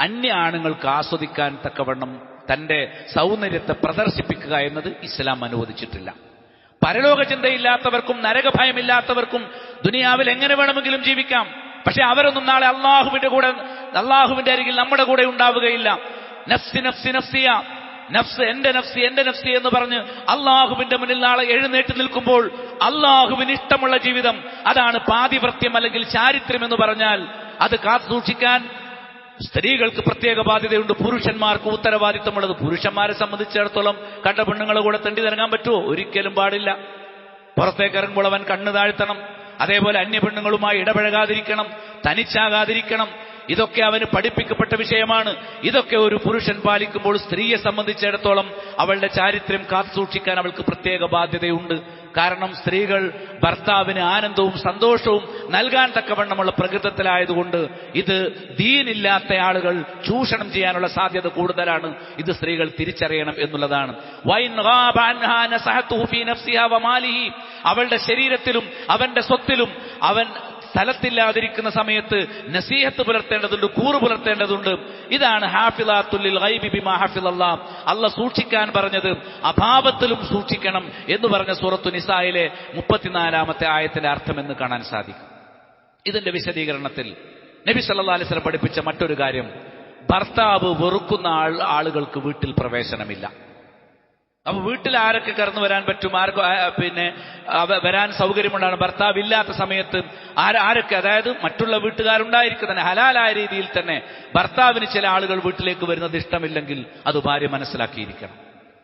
അന്യ ആണുങ്ങൾക്ക് ആസ്വദിക്കാൻ തക്കവണ്ണം തന്റെ സൗന്ദര്യത്തെ പ്രദർശിപ്പിക്കുക എന്നത് ഇസ്ലാം അനുവദിച്ചിട്ടില്ല. പരലോക ചിന്തയില്ലാത്തവർക്കും നരകഭയമില്ലാത്തവർക്കും ദുനിയാവിൽ എങ്ങനെ വേണമെങ്കിലും ജീവിക്കാം. പക്ഷെ അവരൊന്നും നാളെ അള്ളാഹുവിന്റെ അരികിൽ നമ്മുടെ കൂടെ ഉണ്ടാവുകയില്ല. നഫ്സി നഫ്സി നഫ്സിയ, നഫ്സ് എന്റെ നഫ്സി എന്റെ നഫ്സി എന്ന് പറഞ്ഞ് അള്ളാഹുവിന്റെ മുന്നിൽ നാളെ എഴുന്നേറ്റ് നിൽക്കുമ്പോൾ അള്ളാഹുവിന് ഇഷ്ടമുള്ള ജീവിതം, അതാണ് പാതിവ്രത്യം അല്ലെങ്കിൽ ചാരിത്രം എന്ന് പറഞ്ഞാൽ. അത് കാത്തു സൂക്ഷിക്കാൻ സ്ത്രീകൾക്ക് പ്രത്യേക ബാധ്യതയുണ്ട്, പുരുഷന്മാർക്ക് ഉത്തരവാദിത്തമുള്ളത്. പുരുഷന്മാരെ സംബന്ധിച്ചിടത്തോളം കണ്ട പെണ്ണുങ്ങളെ കൂടെ തെണ്ടി നിറങ്ങാൻ പറ്റുമോ? ഒരിക്കലും പാടില്ല. പുറത്തേക്ക് ഇറങ്ങുമ്പോൾ അവൻ കണ്ണ് താഴ്ത്തണം. അതേപോലെ അന്യ പെണ്ണുങ്ങളുമായി ഇടപഴകാതിരിക്കണം, തനിച്ചാകാതിരിക്കണം. ഇതൊക്കെ അവന് പഠിപ്പിക്കപ്പെട്ട വിഷയമാണ്. ഇതൊക്കെ ഒരു പുരുഷൻ പാലിക്കുമ്പോൾ സ്ത്രീയെ സംബന്ധിച്ചിടത്തോളം അവളുടെ ചാരിത്രം കാത്തു സൂക്ഷിക്കാൻ അവൾക്ക് പ്രത്യേക ബാധ്യതയുണ്ട്. കാരണം സ്ത്രീകൾ ഭർത്താവിന് ആനന്ദവും സന്തോഷവും നൽകാൻ തക്കവണ്ണമുള്ള പ്രകൃതത്തിലായതുകൊണ്ട് ഇത് ദീനില്ലാത്ത ആളുകൾ ചൂഷണം ചെയ്യാനുള്ള സാധ്യത കൂടുതലാണ്. ഇത് സ്ത്രീകൾ തിരിച്ചറിയണം എന്നുള്ളതാണ്. അവളുടെ ശരീരത്തിലും അവന്റെ സ്വത്തിലും അവൻ സ്ഥലത്തില്ലാതിരിക്കുന്ന സമയത്ത് നസീഹത്ത് പുലർത്തേണ്ടതുണ്ട്, കൂറ് പുലർത്തേണ്ടതുണ്ട്. ഇതാണ് ഹാഫിളാത്തുൽ ലിൽ ഗൈബി ബിമാ ഹഫിളല്ലാഹ്. അല്ലാഹ് സൂക്ഷിക്കാൻ പറഞ്ഞത് അഭാവത്തിലും സൂക്ഷിക്കണം എന്ന് പറഞ്ഞ സൂറത്തു നിസായിലെ 34-ാമത്തെ ആയത്തിന്റെ അർത്ഥമെന്ന് കാണാൻ സാധിക്കും. ഇതിന്റെ വിശദീകരണത്തിൽ നബി സല്ലല്ലാഹു അലൈഹി വസല്ലം പഠിപ്പിച്ച മറ്റൊരു കാര്യം, ഭർത്താവ് വെറുക്കുന്ന ആളുകൾക്ക് വീട്ടിൽ പ്രവേശനമില്ല. അപ്പൊ വീട്ടിൽ ആരൊക്കെ കടന്നു വരാൻ പറ്റും, ആർക്ക് വരാൻ സൗകര്യമുണ്ടാണ് ഭർത്താവ് ഇല്ലാത്ത സമയത്ത് ആരൊക്കെ, അതായത് മറ്റുള്ള വീട്ടുകാരുണ്ടായിരിക്കും തന്നെ ഹലാലായ രീതിയിൽ തന്നെ ഭർത്താവിന് ചില ആളുകൾ വീട്ടിലേക്ക് വരുന്നത് ഇഷ്ടമില്ലെങ്കിൽ അത് ഭാര്യ മനസ്സിലാക്കിയിരിക്കണം.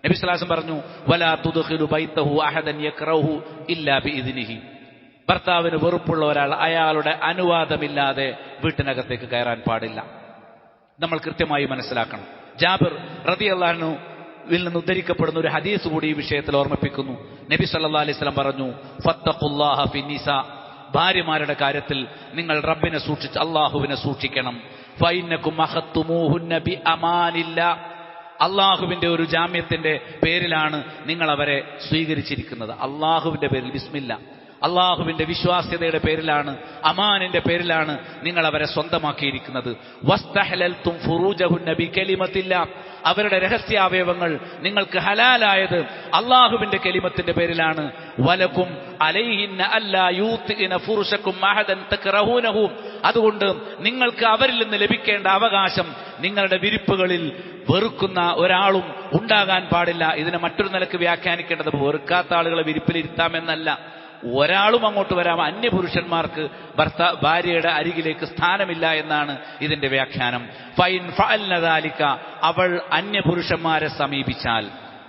നബി സ്വല്ലല്ലാഹു അലൈഹി വസല്ലം പറഞ്ഞു, വലാ തുദ്ഖിലു ബൈതഹു അഹദൻ യക്റഹു ഇല്ലാ ബിഇദ്നിഹി. ഭർത്താവിന് വെറുപ്പുള്ള ഒരാൾ അയാളുടെ അനുവാദമില്ലാതെ വീട്ടിനകത്തേക്ക് കയറാൻ പാടില്ല. നമ്മൾ കൃത്യമായി മനസ്സിലാക്കണം. ജാബിർ റളിയല്ലാഹു അൻഹു നിന്ന് ഉദ്ധരിക്കപ്പെടുന്ന ഒരു ഹദീസ് കൂടി ഈ വിഷയത്തിൽ ഓർമ്മിപ്പിക്കുന്നു. നബി സല്ലല്ലാഹു അലൈഹി വസല്ലം പറഞ്ഞു, ഫത്തഖുല്ലാഹ ഫിന്നിസാ. ഭാര്യമാരുടെ കാര്യത്തിൽ നിങ്ങൾ റബ്ബിനെ സൂക്ഷിച്ച് അള്ളാഹുവിനെ സൂക്ഷിക്കണം. ഫഇന്നകും അഖത്തുമൂഹുന്ന ബിഅമാനില്ലാ. അള്ളാഹുവിന്റെ ഒരു ജാമ്യത്തിന്റെ പേരിലാണ് നിങ്ങൾ അവരെ സ്വീകരിച്ചിരിക്കുന്നത്. അള്ളാഹുവിന്റെ പേരിൽ, ബിസ്മില്ല, അള്ളാഹുവിന്റെ വിശ്വാസ്യതയുടെ പേരിലാണ്, അമാനിന്റെ പേരിലാണ് നിങ്ങൾ അവരെ സ്വന്തമാക്കിയിരിക്കുന്നത്. വസ്തഹലൽതും ഫുറൂജഹുന്ന ബികലിമത്തില്ലാ. അവരുടെ രഹസ്യാവയവങ്ങൾ നിങ്ങൾക്ക് ഹലാലായത് അള്ളാഹുവിന്റെ കലിമത്തിന്റെ പേരിലാണ്. വലക്കും അലൈഹിന്ന അല്ലാ യൂതിന ഫുർശക്കും അഹദൻ തക്റഹൂനഹു. അതുകൊണ്ട് നിങ്ങൾക്ക് അവരിൽ നിന്ന് ലഭിക്കേണ്ട അവകാശം നിങ്ങളുടെ വിരിപ്പുകളിൽ വെറുക്കുന്ന ഒരാളും ഉണ്ടാകാൻ പാടില്ല. ഇതിനെ മറ്റൊരു നിലക്ക് വ്യാഖ്യാനിക്കേണ്ടത് വെറുക്കാത്ത ആളുകളെ വിരിപ്പിലിരുത്താമെന്നല്ല, ഒരാളും അങ്ങോട്ട് വരാം. അന്യപുരുഷന്മാർക്ക് ഭാര്യയുടെ അരികിലേക്ക് സ്ഥാനമില്ല എന്നാണ് ഇതിന്റെ വ്യാഖ്യാനം. ഫൈൻ ഫഅൽന ദാലിക. അവൾ അന്യപുരുഷന്മാരെ സമീപിച്ചാൽ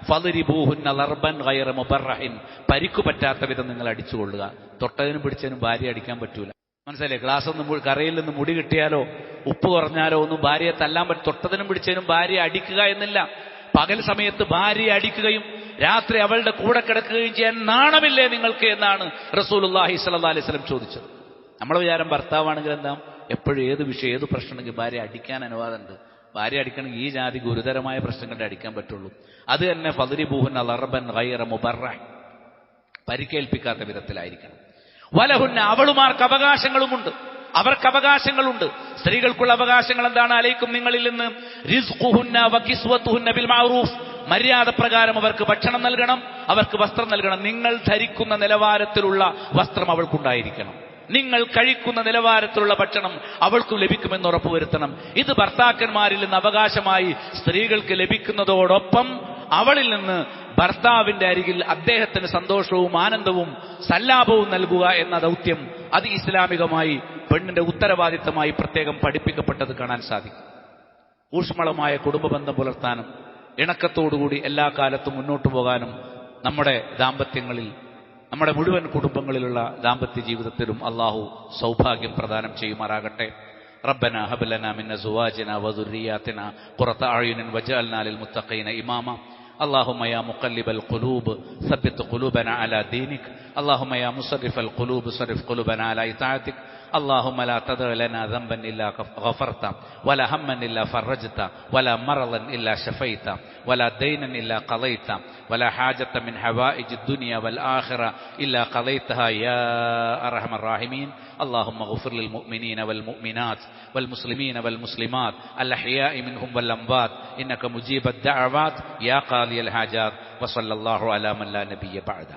ഫളിരിബൂഹുന്ന ലർബൻ ഗൈറ മുബർറഹിൻ. പരിക്കു പറ്റാത്ത വിധം നിങ്ങൾ അടിച്ചുകൊള്ളുക. തൊട്ടതിനും പിടിച്ചതിനും ഭാര്യ അടിക്കാൻ പറ്റൂല. മനസ്സിലായില്ലേ? ഗ്ലാസ് ഒന്നും കറയിൽ നിന്ന് മുടി കിട്ടിയാലോ ഉപ്പ് കുറഞ്ഞാലോ ഒന്നും ഭാര്യയെ തല്ലാൻ പറ്റും. തൊട്ടതിനും പിടിച്ചതിനും ഭാര്യ അടിക്കുക എന്നില്ല. പകൽ സമയത്ത് ഭാര്യയെ അടിക്കുകയും രാത്രി അവളുടെ കൂടെ കിടക്കുകയും ചെയ്യാൻ നാണമില്ലേ നിങ്ങൾക്ക് എന്നാണ് റസൂലുള്ളാഹി സ്വല്ലല്ലാഹു അലൈഹി വസല്ലം ചോദിച്ചത്. നമ്മളെ വിചാരം ഭർത്താവാണെങ്കിൽ എന്താ, എപ്പോഴും ഏത് വിഷയം ഏത് പ്രശ്നമെങ്കിൽ ഭാര്യ അടിക്കാൻ അനുവാദമുണ്ട്. ഭാര്യ അടിക്കണമെങ്കിൽ ഈ ജാതി ഗുരുതരമായ പ്രശ്നങ്ങളുടെ അടിക്കാൻ പറ്റുള്ളൂ. അത് തന്നെ ഫളിരിബൂഹുന്ന ലർബൻ ഗൈറ മുബർറഹ്. പരിക്കേൽപ്പിക്കാത്ത വിധത്തിലായിരിക്കണം. വലഹുന്ന. അവളുമാർക്ക് അവകാശങ്ങളുമുണ്ട്, അവർക്ക് അവകാശങ്ങളുണ്ട്. സ്ത്രീകൾക്കുള്ള അവകാശങ്ങൾ എന്താണ്? അലൈക്കും, നിങ്ങളിൽ നിന്ന് റിസ്ഖുഹുന്ന വകിസ്വതുഹുന്ന ബിൽ മഅറൂഫ്. മര്യാദ പ്രകാരം അവർക്ക് ഭക്ഷണം നൽകണം, അവർക്ക് വസ്ത്രം നൽകണം. നിങ്ങൾ ധരിക്കുന്ന നിലവാരത്തിലുള്ള വസ്ത്രം അവൾക്കുണ്ടായിരിക്കണം. നിങ്ങൾ കഴിക്കുന്ന നിലവാരത്തിലുള്ള ഭക്ഷണം അവൾക്ക് ലഭിക്കുമെന്ന് ഉറപ്പുവരുത്തണം. ഇത് ഭർത്താക്കന്മാരിൽ നിന്ന് അവകാശമായി സ്ത്രീകൾക്ക് ലഭിക്കുന്നതോടൊപ്പം അവളിൽ നിന്ന് ഭർത്താവിന്റെ അരികിൽ അദ്ദേഹത്തിന് സന്തോഷവും ആനന്ദവും സല്ലാപവും നൽകുക എന്ന ദൗത്യം അത് ഇസ്ലാമികമായി പെണ്ണിന്റെ ഉത്തരവാദിത്തമായി പ്രത്യേകം പഠിപ്പിക്കപ്പെട്ടത് കാണാൻ സാധിക്കും. ഊഷ്മളമായ കുടുംബബന്ധം പുലർത്താനും ഇണക്കത്തോടുകൂടി എല്ലാ കാലത്തും മുന്നോട്ടു പോകാനും നമ്മുടെ ദാമ്പത്യങ്ങളിൽ, നമ്മുടെ മുഴുവൻ കുടുംബങ്ങളിലുള്ള ദാമ്പത്യ ജീവിതത്തിലും അള്ളാഹു സൗഭാഗ്യം പ്രദാനം ചെയ്യുമാറാകട്ടെ. റബ്ബനാ ഹബ് ലനാ മിൻ അസ്വാജിനാ വദുർരിയാതിനാ ഖുറത അഅ്യുനിൻ വജഅൽനാ ലിൽ മുത്തഖീന ഇമാമ. اللهم يا مقلب القلوب ثبت قلوبنا على دينك. اللهم يا مصرف القلوب صرف قلوبنا على طاعتك. اللهم لا تدع لنا ذنبا إلا غفرته، ولا هما إلا فرجته، ولا مرضا إلا شفيته، ولا دينا إلا قضيته، ولا حاجة من حوائج الدنيا والآخرة إلا قضيتها يا أرحم الراحمين. اللهم اغفر للمؤمنين والمؤمنات والمسلمين والمسلمات الأحياء منهم والأموات إنك مجيب الدعوات يا قاضي الحاجات. وصلى الله على من لا نبي بعده.